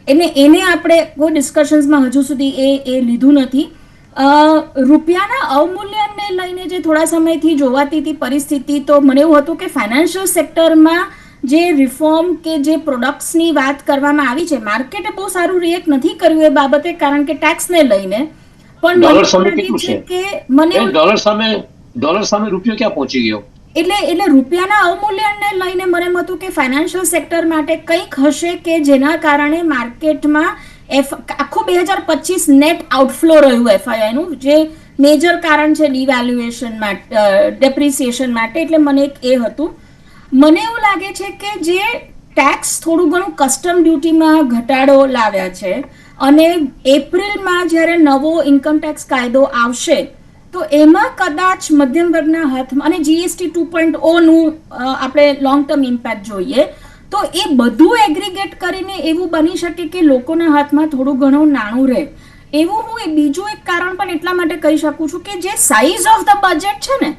[SPEAKER 3] એને આપણે કોઈ ડિસ્કશન્સમાં હજુ સુધી એ લીધું નથી. રૂપિયાના અવમૂલ્યનને લઈને જે થોડા સમયથી જોવાતી હતી પરિસ્થિતિ, તો મને એવું હતું કે ફાઇનાન્શિયલ સેક્ટરમાં જે રિફોર્મ કે જે પ્રોડક્ટ્સની વાત કરવામાં આવી છે, માર્કેટે બહુ સારું રિએક્ટ નથી કર્યું એ બાબતે, કારણ કે ટેક્સને લઈને. પણ
[SPEAKER 5] ડોલર સામે કેટલું છે
[SPEAKER 3] કે મને
[SPEAKER 5] ડોલર સામે રૂપિયો ક્યાં પહોંચી ગયો?
[SPEAKER 3] એટલે રૂપિયાના અવમૂલ્યનને લઈને મને એમ હતું કે ફાઇનાન્શિયલ સેક્ટર માટે કંઈક હશે કે જેના કારણે માર્કેટમાં આખું 2025 નેટ આઉટફ્લો રહ્યું FII નું, જે મેજર કારણ છે ડિવેલ્યુએશન માટે, ડેપ્રિસિએશન માટે. એટલે મને એક એ હતું. મને એવું લાગે છે કે જે ટેક્સ થોડું ઘણું કસ્ટમ ડ્યુટીમાં ઘટાડો લાવ્યા છે અને એપ્રિલમાં જ્યારે નવો ઇન્કમ ટેક્સ કાયદો આવશે તો એમાં કદાચ મધ્યમ વર્ગના હાથમાં, અને GST 2.0 નું આપણે લોંગ ટર્મ ઇમ્પેક્ટ જોઈએ, તો એ બધું એગ્રીગેટ કરીને એવું બની શકે કે લોકોના હાથમાં થોડું ઘણું નાણું રહે. એવું હું બીજું એક કારણ પણ એટલા માટે કહી શકું છું કે જે સાઇઝ ઓફ ધ બજેટ છે ને,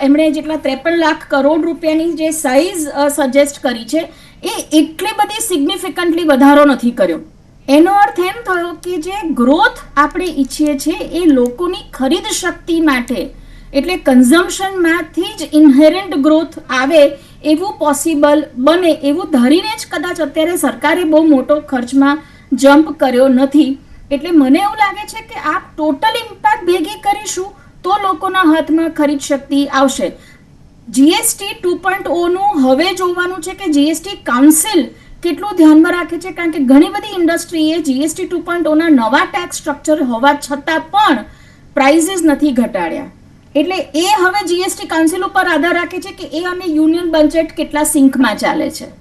[SPEAKER 3] એમણે જેટલા 53 લાખ કરોડ રૂપિયાની જે સાઇઝ સજેસ્ટ કરી છે, એ એટલી બધી સિગ્નિફિકન્ટલી વધારો નથી કર્યો. એનો અર્થ એમ થયો કે જે ગ્રોથ આપણે ઈચ્છીએ છીએ એ લોકોની ખરીદ શક્તિ માટે, એટલે કન્ઝમ્પશનમાંથી જ ઇન્હેરન્ટ ગ્રોથ આવે એવું પોસિબલ બને એવું ધારીને જ કદાચ અત્યારે સરકારે બહુ મોટો ખર્ચમાં જમ્પ કર્યો નથી. એટલે મને એવું લાગે છે કે આ ટોટલ ઇમ્પેક્ટ ભેગી કરીશું તો લોકોના હાથમાં ખરીદ શક્તિ આવશે. GST 2.0 નું હવે જોવાનું છે કે GST કાઉન્સિલ કેટલું ધ્યાનમાં રાખે છે, કારણ કે ઘણી બધી ઇન્ડસ્ટ્રીએ GST 2.0 ના નવા ટેક્સ સ્ટ્રક્ચર હોવા છતાં પણ પ્રાઇઝીસ નથી ઘટાડ્યા. એટલે એ હવે GST કાઉન્સિલ ઉપર આધાર રાખે છે કે એ અને યુનિયન બજેટ કેટલા સિંકમાં ચાલે છે.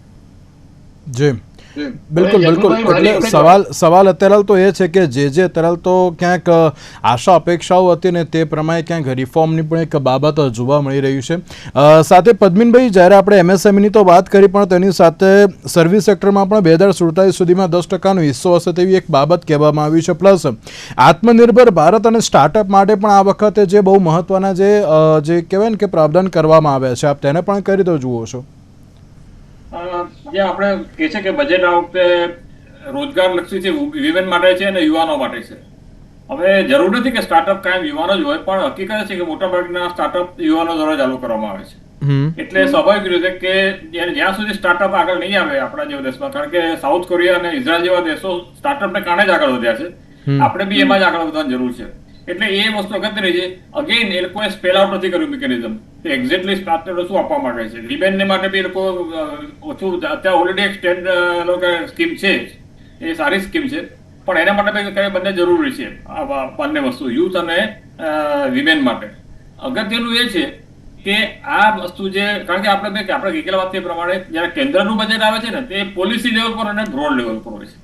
[SPEAKER 1] જી બિલકુલ બિલકુલ. એટલે સવાલ અત્યારે તો એ છે કે જે અત્યારે તો ક્યાંક આશા અપેક્ષાઓ હતી ને તે પ્રમાણે ક્યાંક રિફોર્મની પણ એક બાબત જોવા મળી રહી છે. સાથે પદ્મિનભાઈ, જ્યારે આપણે MSMEની તો વાત કરી, પણ તેની સાથે સર્વિસ સેક્ટરમાં પણ 2047 સુધીમાં 10%નો હિસ્સો હશે તેવી એક બાબત કહેવામાં આવી છે. પ્લસ આત્મનિર્ભર ભારત અને સ્ટાર્ટઅપ માટે પણ આ વખતે જે બહુ મહત્વના જે કહેવાય ને કે પ્રાવધાન કરવામાં આવ્યા છે, આપ તેને પણ કઈ રીતે જુઓ છો?
[SPEAKER 6] જે આપણે કહે છે કે બજેટ આ વખતે રોજગાર લક્ષી છે, વિમેન માટે છે અને યુવાનો માટે છે. હવે જરૂર નથી કે સ્ટાર્ટઅપ કાયમ યુવાનો જ હોય, પણ હકીકત છે કે મોટાભાગના સ્ટાર્ટઅપ યુવાનો દ્વારા ચાલુ કરવામાં આવે છે. એટલે સ્વાભાવિક રીતે કે જ્યાં સુધી સ્ટાર્ટઅપ આગળ નહીં આવે આપણા જેવા દેશમાં, કારણ કે સાઉથ કોરિયા અને ઇઝરાયલ જેવા દેશો સ્ટાર્ટઅપને કારણે જ આગળ વધ્યા છે, આપણે બી એમાં જ આગળ વધવાની જરૂર છે. એટલે એ વસ્તુ અગત્યની છે. અગેન એ લોકોએ સ્પેલ આઉટ નથી કર્યું મિકેનિઝમ કે એક્ઝેક્ટલી સ્ટાર્ટઅપ શું આપવા માંગે છે. વિમેનને માટે બી એ લોકો ઓછું, અત્યારે ઓલરેડી એક સ્ટેટ સ્કીમ છે, એ સારી સ્કીમ છે, પણ એના માટે કઈ બંને જરૂરી છે. આ બંને વસ્તુ યુથ અને વિમેન માટે અગત્યનું એ છે કે આ વસ્તુ જે, કારણ કે આપણે ગઈકાલે વાત થઈ પ્રમાણે જયારે કેન્દ્રનું બજેટ આવે છે ને, તે પોલિસી લેવલ પર અને બ્રોડ લેવલ પર હોય છે,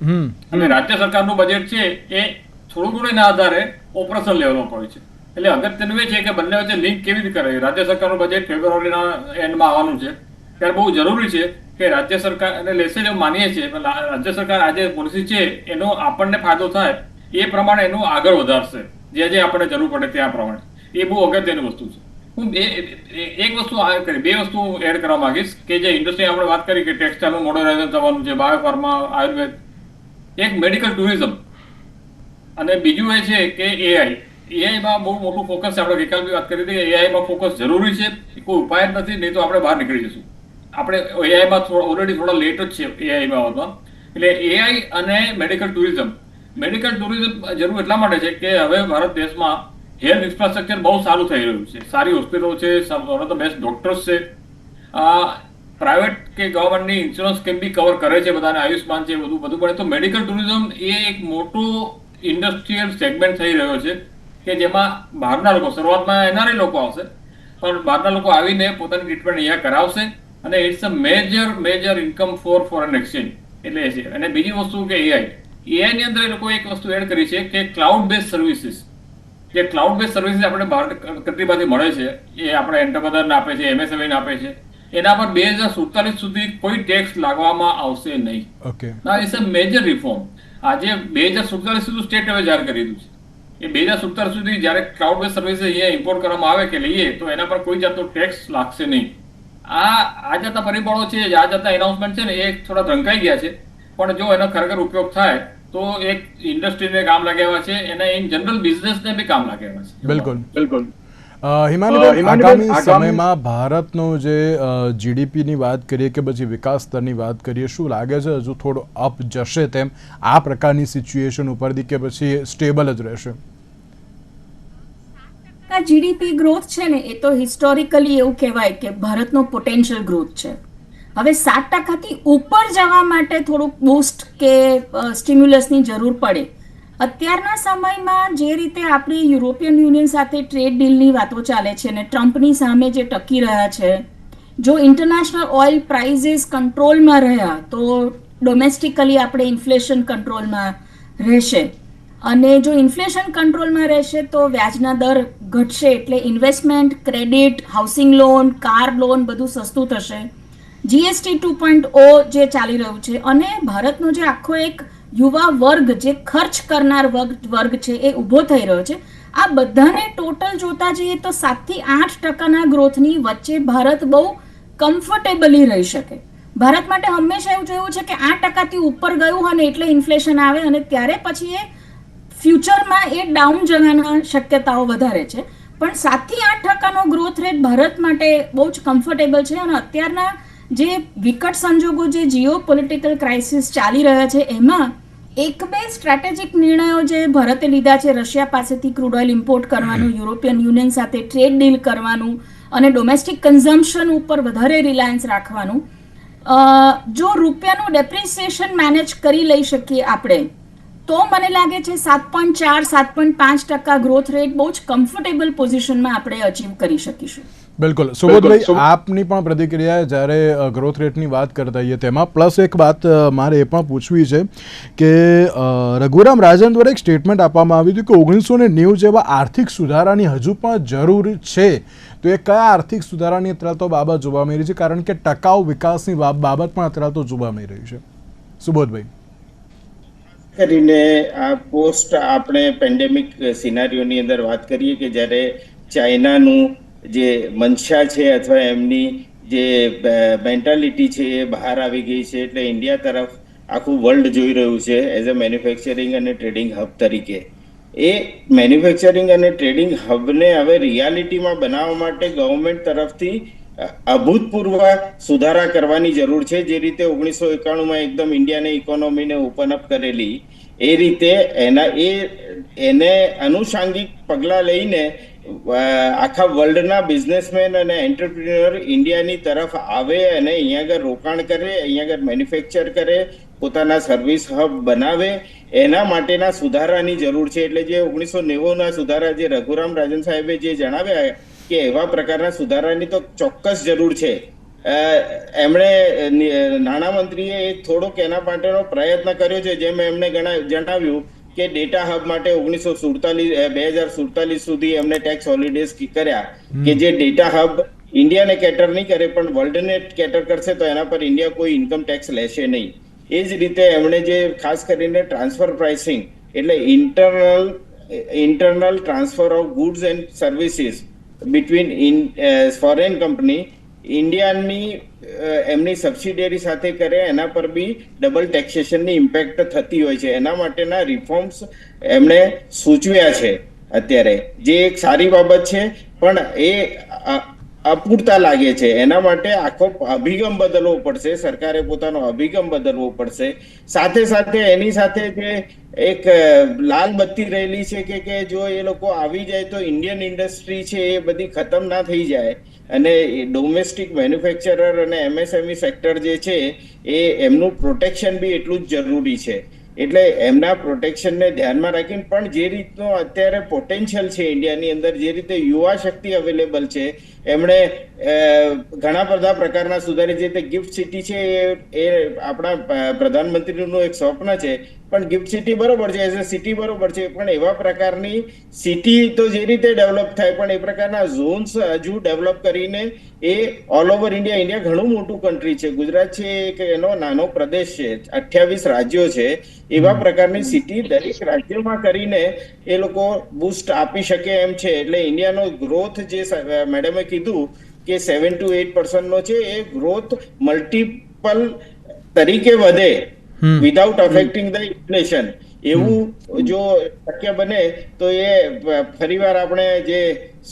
[SPEAKER 6] અને રાજ્ય સરકારનું બજેટ છે એ થોડું ઘણું એના આધારે ઓપરેશન લેવલ પર હોય છે. એટલે અગત્યનું એ છે કે બંને વચ્ચે લિંક કેવી રીતે કરે. રાજ્ય સરકારનું બજેટ ફેબ્રુઆરીના એન્ડમાં આવવાનું છે, ત્યારે બહુ જરૂરી છે કે રાજ્ય સરકાર, અને લેશે જેવું માનીએ છીએ, રાજ્ય સરકાર આજે પોલિસી છે એનો આપણને ફાયદો થાય એ પ્રમાણે એનું આગળ વધારશે, જે આપણને જરૂર પડે ત્યાં પ્રમાણે. એ બહુ અગત્યની વસ્તુ છે. હું એક વસ્તુ બે વસ્તુ એડ કરવા માંગીશ કે જે ઇન્ડસ્ટ્રી આપણે વાત કરી કે ટેક્સટાઇલનું મોડર્નાઇઝેશન થવાનું છે, બાયોફાર્મા, આયુર્વેદ, એક મેડિકલ ટુરિઝમ, અને બીજું એ છે કે એઆઈમાં બહુ મોટું ફોકસ છે. આપણે ગઈકાલ બી વાત કરી હતી કે એઆઈમાં ફોકસ જરૂરી છે, કોઈ ઉપાય જ નથી, નહીં તો આપણે બહાર નીકળી જશું. આપણે એઆઈમાં ઓલરેડી થોડા લેટ જ છે એઆઈમાં આવવા. એટલે એઆઈ અને મેડિકલ ટુરિઝમ જરૂર એટલા માટે છે કે હવે ભારત દેશમાં હેલ્થ ઇન્ફ્રાસ્ટ્રક્ચર બહુ સારું થઈ રહ્યું છે, સારી હોસ્પિટલો છે, બેસ્ટ ડોક્ટર્સ છે, પ્રાઇવેટ કે ગવર્મેન્ટની ઇન્સ્યોરન્સ સ્કીમ બી કવર કરે છે બધાને, આયુષ્માન છે બધું પડે. તો મેડિકલ ટુરિઝમ એ એક મોટું ઇન્ડસ્ટ્રીયલ સેગમેન્ટ થઈ રહ્યો છે કે જેમાં બહારના લોકો, શરૂઆતમાં એનઆરઆઈ લોકો આવશે, પણ બહારના લોકો આવીને પોતાની ટ્રીટમેન્ટ અહીંયા કરાવશે અને it's a major income for foreign exchange એટલે છે. અને બીજી વસ્તુ કે એઆઈ ની અંદર એ લોકો એક વસ્તુ એડ કરી છે કે ક્લાઉડ બેઝ સર્વિસીસ. જે ક્લાઉડ બેઝ સર્વિસીસ આપણે બહાર કન્ટ્રીમાંથી મળે છે એ આપણે એન્ટરપ્રાઇઝરને આપે છે, એમએસએમઈને આપે છે, એના પર 2047 સુધી કોઈ ટેક્સ લાગવામાં આવશે નહીં.
[SPEAKER 1] ઓકે,
[SPEAKER 6] ના, ઇટ્સ અ મેજર રિફોર્મ. આજે 2047 સુધી સ્ટેટ હવે જાહેર કરી દીધું છે. એ 2047 સુધી જ્યારે ક્લાઉડ બેઝ સર્વિસ અહીંયા ઇમ્પોર્ટ કરવામાં આવે કે લઈએ તો એના પર કોઈ જાતનો ટેક્સ લાગશે નહીં. આ જાતના પરિબળો છે, આ જાતના એનાઉન્સમેન્ટ છે ને એ થોડા ધંકાઈ ગયા છે, પણ જો એનો ખરેખર ઉપયોગ થાય તો એક ઇન્ડસ્ટ્રીને કામ લાગે એવા છે, એના ઇન જનરલ બિઝનેસને બી કામ લાગે એવા છે.
[SPEAKER 1] બિલકુલ. હિમાનીબેન, આગામી સમયમાં ભારતનો જે જીડીપીની વાત કરીએ કે પછી વિકાસ દરની વાત કરીએ, શું લાગે છે હજુ થોડો અપ જશે તેમ આ પ્રકારની સિચ્યુએશન ઉપરથી, કે પછી સ્ટેબલ જ રહેશે?
[SPEAKER 3] જીડીપી ગ્રોથ છે ને એ તો હિસ્ટોરિકલી એવું કહેવાય કે ભારતનો પોટેન્શિયલ ગ્રોથ છે. હવે 7% ઉપર જવા માટે થોડુંક બૂસ્ટ કે સ્ટિમ્યુલસની જરૂર પડે. અત્યારના સમયમાં જે રીતે આપણી યુરોપિયન યુનિયન સાથે ટ્રેડ ડીલની વાતો ચાલે છે ને ટ્રમ્પની સામે જે ટકી રહ્યા છે, જો ઇન્ટરનેશનલ ઓઇલ પ્રાઇઝીસ કંટ્રોલમાં રહ્યા તો ડોમેસ્ટિકલી આપણે ઇન્ફ્લેશન કંટ્રોલમાં રહેશે. અને જો ઇન્ફ્લેશન કંટ્રોલમાં રહેશે તો વ્યાજના દર ઘટશે, એટલે investment, credit, housing loan, car loan બધું સસ્તું થશે. જીએસટી 2.0 જે ચાલી રહ્યું છે અને ભારતનો જે આખો એક યુવા વર્ગ જે ખર્ચ કરનાર વર્ગ છે એ ઊભો થઈ રહ્યો છે, આ બધાને ટોટલ જોતા જઈએ તો 7 થી 8% ગ્રોથની વચ્ચે ભારત બહુ કમ્ફર્ટેબલી રહી શકે. ભારત માટે હંમેશા એવું જોયું છે કે 8% ઉપર ગયું હોય ને એટલે ઇન્ફ્લેશન આવે અને ત્યારે પછી એ ફ્યુચરમાં એ ડાઉન જવાના શક્યતાઓ વધારે છે. પણ 7 થી 8% ગ્રોથ રેટ ભારત માટે બહુ જ કમ્ફર્ટેબલ છે. અને અત્યારના જે વિકટ સંજોગો, જે જીઓ પોલિટિકલ ક્રાઇસિસ ચાલી રહ્યા છે, એમાં 1-2 સ્ટ્રેટેજિક નિર્ણયો જે ભારતે લીધા છે, રશિયા પાસેથી ક્રૂડ ઓઇલ ઇમ્પોર્ટ કરવાનું, યુરોપિયન યુનિયન સાથે ટ્રેડ ડીલ કરવાનું અને ડોમેસ્ટિક કન્ઝમ્પશન ઉપર વધારે રિલાયન્સ રાખવાનું, જો રૂપિયાનું ડેપ્રિસિએશન મેનેજ કરી લઈ શકીએ આપણે તો મને લાગે છે 7.4-7.5% ગ્રોથ રેટ બહુ જ કમ્ફર્ટેબલ પોઝિશનમાં આપણે અચીવ કરી શકીશું.
[SPEAKER 1] બિલકુલ. સુબોધભાઈ, આપની પણ પ્રતિક્રિયા જ્યારે ગ્રોથ રેટની વાત કરતા હોઈએ તેમાં પ્લસ એક વાત મારે એ પણ પૂછવી છે કે રઘુરામ રાજન દ્વારા એક સ્ટેટમેન્ટ આપવામાં આવ્યું હતું કે 1990 જેવા આર્થિક સુધારાની હજુ પણ જરૂર છે. તો એ કયા આર્થિક સુધારાની અત્યારે તો બાબત જોવા મળી રહી છે? કારણ કે ટકાઉ વિકાસની બાબત પણ અત્યારે તો જોવા મળી રહી છે. સુબોધભાઈ,
[SPEAKER 2] કરીને આ પોસ્ટ આપણે પેન્ડેમિક સિનારીઓની અંદર વાત કરીએ કે જ્યારે ચાઇનાનું જે મંશા છે અથવા એમની જે મેન્ટાલિટી છે એ બહાર આવી ગઈ છે, એટલે ઇન્ડિયા તરફ આખું વર્લ્ડ જોઈ રહ્યું છે એઝ અ મેન્યુફેક્ચરિંગ અને ટ્રેડિંગ હબ તરીકે. એ મેન્યુફેક્ચરિંગ અને ટ્રેડિંગ હબને હવે રિયાલિટીમાં બનાવવા માટે ગવર્મેન્ટ તરફથી અભૂતપૂર્વ સુધારા કરવાની જરૂર છે. જે રીતે 1991માં એકદમ ઇન્ડિયાની ઇકોનોમીને ઓપન અપ કરેલી, એ રીતે એને અનુષાંગિક પગલાં લઈને આખા વર્લ્ડના બિઝનેસમેન અને એન્ટરપ્રિન્યોર ઇન્ડિયાની તરફ આવે અને અહીંયા આગળ રોકાણ કરે, અહીંયા આગળ મેન્યુફેક્ચર કરે, પોતાના સર્વિસ હબ બનાવે, એના માટેના સુધારાની જરૂર છે. એટલે જે 1990ના સુધારા જે રઘુરામ રાજન સાહેબે જે જણાવ્યા કે એવા પ્રકારના સુધારાની તો ચોક્કસ જરૂર છે. એમણે નાણામંત્રીએ થોડોક એના માટેનો પ્રયત્ન કર્યો છે. જેમ એમણે જણાવ્યું કે ડેટા હબ માટે 2047 સુધી એમને ટેક્સ હોલિડેઝ કર્યા કે જે ડેટા હબ ઇન્ડિયાને કેટર નહીં કરે પણ વર્લ્ડને કેટર કરશે તો એના પર ઇન્ડિયા કોઈ ઇન્કમ ટેક્સ લેશે નહીં. એ જ રીતે એમણે જે ખાસ કરીને ટ્રાન્સફર પ્રાઇસિંગ એટલે internal transfer of goods and services between foreign company ઇન્ડિયાની એમની સબસિડિયરી સાથે કરે, એના પર બી ડબલ ટેક્સેશનની ઇમ્પેક્ટ થતી હોય છે. એના માટેના રિફોર્મ્સ એમણે સૂચવ્યા છે અત્યારે, જે એક સારી બાબત છે. પણ એ અપૂરતા લાગે છે. એના માટે આખો અભિગમ બદલવો પડશે, સરકારે પોતાનો અભિગમ બદલવો પડશે. સાથે સાથે એની સાથે જે એક લાલ બત્તી રહેલી છે કે જો એ લોકો આવી જાય તો ઇન્ડિયન ઇન્ડસ્ટ્રી છે એ બધી ખતમ ના થઈ જાય અને ડોમેસ્ટિક મેન્યુફેક્ચરર અને MSME સેક્ટર જે છે એ એમનું પ્રોટેક્શન બી એટલું જ જરૂરી છે. એટલે એમના પ્રોટેક્શનને ધ્યાનમાં રાખીને પણ જે રીતનો અત્યારે પોટેન્શિયલ છે ઇન્ડિયાની અંદર, જે રીતે યુવા શક્તિ અવેલેબલ છે, એમણે ઘણા બધા પ્રકારના સુધારી, જે રીતે ગિફ્ટ સિટી છે એ આપણા પ્રધાનમંત્રીનું એક સ્વપ્ન છે. પણ ગિફ્ટ સિટી બરોબર છે, એઝ અ સિટી બરોબર છે, પણ એવા પ્રકારની સિટી તો જે રીતે ડેવલપ થાય પણ એ પ્રકારના ઝોન્સ હજુ ડેવલપ કરીને એ ઓલ ઓવર ઇન્ડિયા ઘણું મોટું કન્ટ્રી છે. ગુજરાત છે એક એનો નાનો પ્રદેશ છે, 28 રાજ્યો છે. એવા પ્રકારની સિટી દરેક રાજ્યમાં કરીને એ લોકો બૂસ્ટ આપી શકે એમ છે. એટલે ઇન્ડિયાનો ગ્રોથ જે મેડમે કીધું કે 7 to 8% નો છે, એ ગ્રોથ મલ્ટિપલ તરીકે વધે વિધાઉટ અફેક્ટિંગ ધ ઇન્ફ્લેશન. એવું જો શક્ય બને તો એ ફરીવાર આપણે જે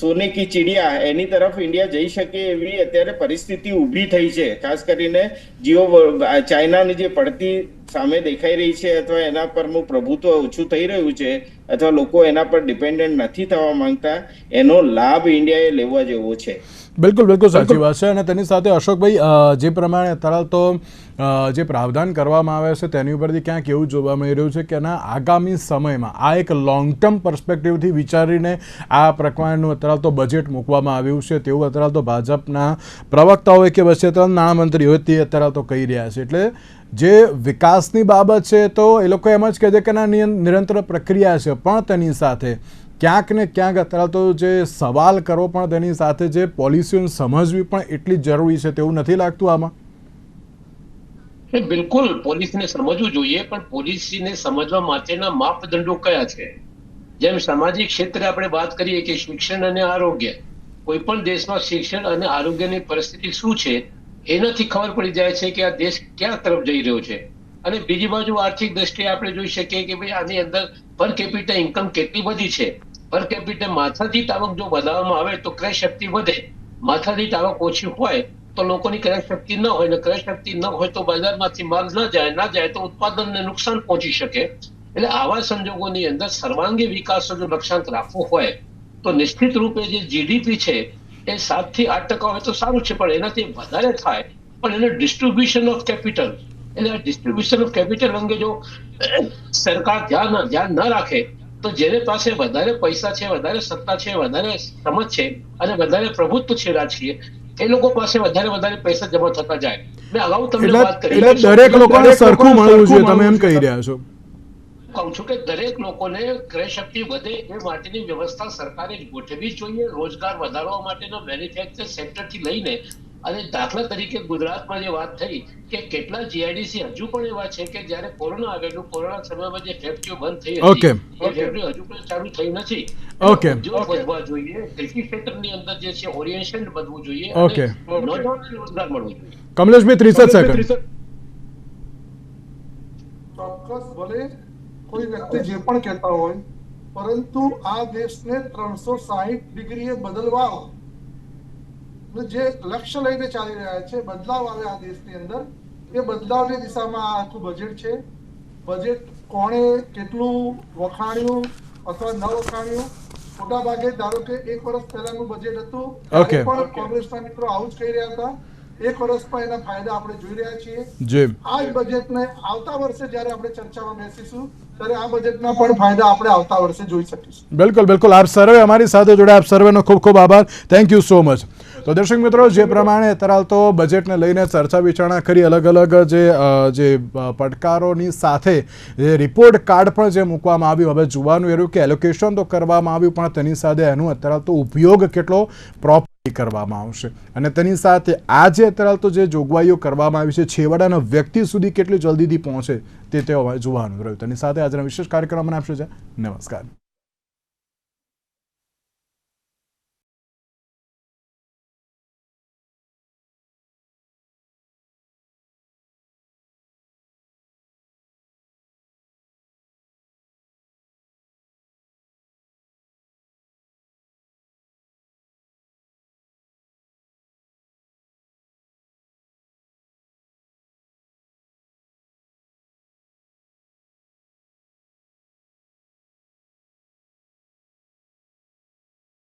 [SPEAKER 2] સોને કી ચિડિયા એની તરફ ઇન્ડિયા જઈ શકે એવી અત્યારે પરિસ્થિતિ ઊભી થઈ છે. ખાસ કરીને ચાઇનાની જે પડતી સામે દેખાઈ રહી છે અથવા એના પરનું પ્રભુત્વ ઓછું થઈ રહ્યું છે અથવા લોકો એના પર ડિપેન્ડન્ટ નથી થવા માંગતા, એનો લાભ ઇન્ડિયાએ લેવા જેવો છે.
[SPEAKER 1] બિલકુલ બિલકુલ સાચી વાત છે. અને તેની સાથે અશોકભાઈ, જે પ્રમાણે અત્યારે તો જે પ્રાવધાન કરવામાં આવે છે તેની ઉપરથી ક્યાંક એવું જોવા મળી રહ્યું છે કે એના આગામી સમયમાં આ એક લોંગ ટર્મ પર્સપેક્ટિવથી વિચારીને આ પ્રકારનું અત્યારે તો બજેટ મૂકવામાં આવ્યું છે તેવું અત્યારે તો ભાજપના પ્રવક્તાઓએ કે પછી અત્યારે નાણામંત્રી હોય તે અત્યારે તો કહી રહ્યા છે. એટલે જે વિકાસની બાબત છે તો એ લોકો એમ જ કહે છે કે ના નિરંતર પ્રક્રિયા છે, પણ તેની સાથે ક્યાંક ને ક્યાંક અત્યારે તો જે સવાલ કરવો પણ તેની સાથે જે પોલિસીઓને સમજવી પણ એટલી જરૂરી છે, તેવું નથી લાગતું આમાં?
[SPEAKER 5] બિલકુલ પોલિસીને સમજવું જોઈએ, પણ પોલિસીને સમજવા માટેના માપદંડો કયા છે? જેમ સામાજિક ક્ષેત્રે આપણે વાત કરીએ કે શિક્ષણ અને આરોગ્ય, કોઈ પણ દેશમાં શિક્ષણ અને આરોગ્યની પરિસ્થિતિ શું છે એનાથી ખબર પડી જાય છે કે આ દેશ ક્યાં તરફ જઈ રહ્યો છે. અને બીજી બાજુ આર્થિક દ્રષ્ટિએ આપણે જોઈ શકીએ કે ભાઈ આની અંદર પર કેપિટા ઇન્કમ કેટલી બધી છે. પર કેપિટા માથાદીઠ આવક જો વધારવામાં આવે તો ક્રય શક્તિ વધે. માથાદીઠ આવક ઓછી હોય તો લોકોની ક્રય શક્તિ ન હોય, ને ક્રય શક્તિ ન હોય તો બજારમાંથી માલ ના જાય તો ઉત્પાદનને નુકસાન પહોંચી શકે. એટલે આવા સંજોગોની અંદર સર્વાંગી વિકાસનો જો લક્ષ્યાંક રાખવો હોય તો નિશ્ચિત રૂપે જે GDP છે એ 7 થી 8% હોય તો સારું છે, પણ એનાથી વધારે થાય પણ એને ડિસ્ટ્રીબ્યુશન ઓફ કેપિટલ, એટલે આ ડિસ્ટ્રીબ્યુશન ઓફ કેપિટલ અંગે જો સરકાર ધ્યાન ન રાખે તો જેને પાસે વધારે પૈસા છે, વધારે સત્તા છે, વધારે સમજ છે અને વધારે પ્રભુત્વ છે રાજકીય, એ લોકો પાસે વધારે પૈસા જમા થતા જાય. મેં અગાઉ તમને વાત કરી
[SPEAKER 1] એટલે દરેક લોકોને સરખું મળવું જોઈએ, તમે એમ કહી રહ્યા છો?
[SPEAKER 5] કહું છું કે દરેક લોકોને ક્રય શક્તિ વધે એ માટેની વ્યવસ્થા સરકારે ગોઠવવી જોઈએ. રોજગાર વધારવા માટેનો મેન્યુફેક્ચર સેક્ટરથી લઈને, અને દાખલા તરીકે ગુજરાતમાં જે વાત થઈ કે કેટલા GIDC હજુ પણ એવા છે કે જ્યારે કોરોના આવેલું, કોરોના સમયમાં જે ફેક્ટરીઓ બંધ થઈ હતી એ ફેક્ટરી હજુ પણ ચાલુ થઈ નથી. ઉદ્યોગ વધવા જોઈએ, કૃષિ ક્ષેત્રની અંદર જે છે ઓરિએન્ટેશન વધવું જોઈએ અને નોજવાનોને રોજગાર મળવું જોઈએ.
[SPEAKER 1] કમલેશભાઈ 30 સેકન્ડ.
[SPEAKER 4] ચોક્કસ, ભલે કોઈ વ્યક્તિ જે પણ કહેતા હોય, પરંતુ આ દેશને 360 ડિગ્રીએ બદલવા જે લક્ષ્ય લઈને ચાલી રહ્યા છે, બદલાવ આવે આ દેશની અંદર, એ બદલાવની દિશામાં આ આખું બજેટ છે. બજેટ કોણે કેટલું વખાણ્યું અથવા ન વખાણ્યું, મોટા ભાગે ધારો કે 1 વર્ષ પહેલાનું બજેટ હતું, પણ કોંગ્રેસના મિત્રો આવું જ કહી રહ્યા હતા. 1 વર્ષમાં એના ફાયદા આપણે જોઈ રહ્યા છીએ. આ જ બજેટને આવતા વર્ષે જ્યારે આપણે ચર્ચામાં બેસીશું ત્યારે આ બજેટના પણ ફાયદા આપણે આવતા વર્ષે જોઈ શકીશું.
[SPEAKER 1] બિલકુલ બિલકુલ. આપ સર્વે અમારી સાથે જોડાયા, આપ સર્વેનો ખૂબ ખૂબ આભાર. Thank you so much. તો દર્શક મિત્રો, જે પ્રમાણે અત્યારે તો બજેટને લઈને ચર્ચા વિચારણા કરી, અલગ અલગ જે પડકારોની સાથે જે રિપોર્ટ કાર્ડ પણ જે મૂકવામાં આવ્યું, હવે જોવાનું એ રહ્યું કે એલોકેશન તો કરવામાં આવ્યું, પણ તેની સાથે એનું અત્યારે તો ઉપયોગ કેટલો પ્રોપરલી કરવામાં આવશે, અને તેની સાથે આ જે અત્યારે તો જે જોગવાઈઓ કરવામાં આવી છે છેવાડાના વ્યક્તિ સુધી કેટલી જલ્દીથી પહોંચે તે જોવાનું રહ્યું. તેની સાથે આજના વિશેષ કાર્યક્રમ આપશે છે. નમસ્કાર.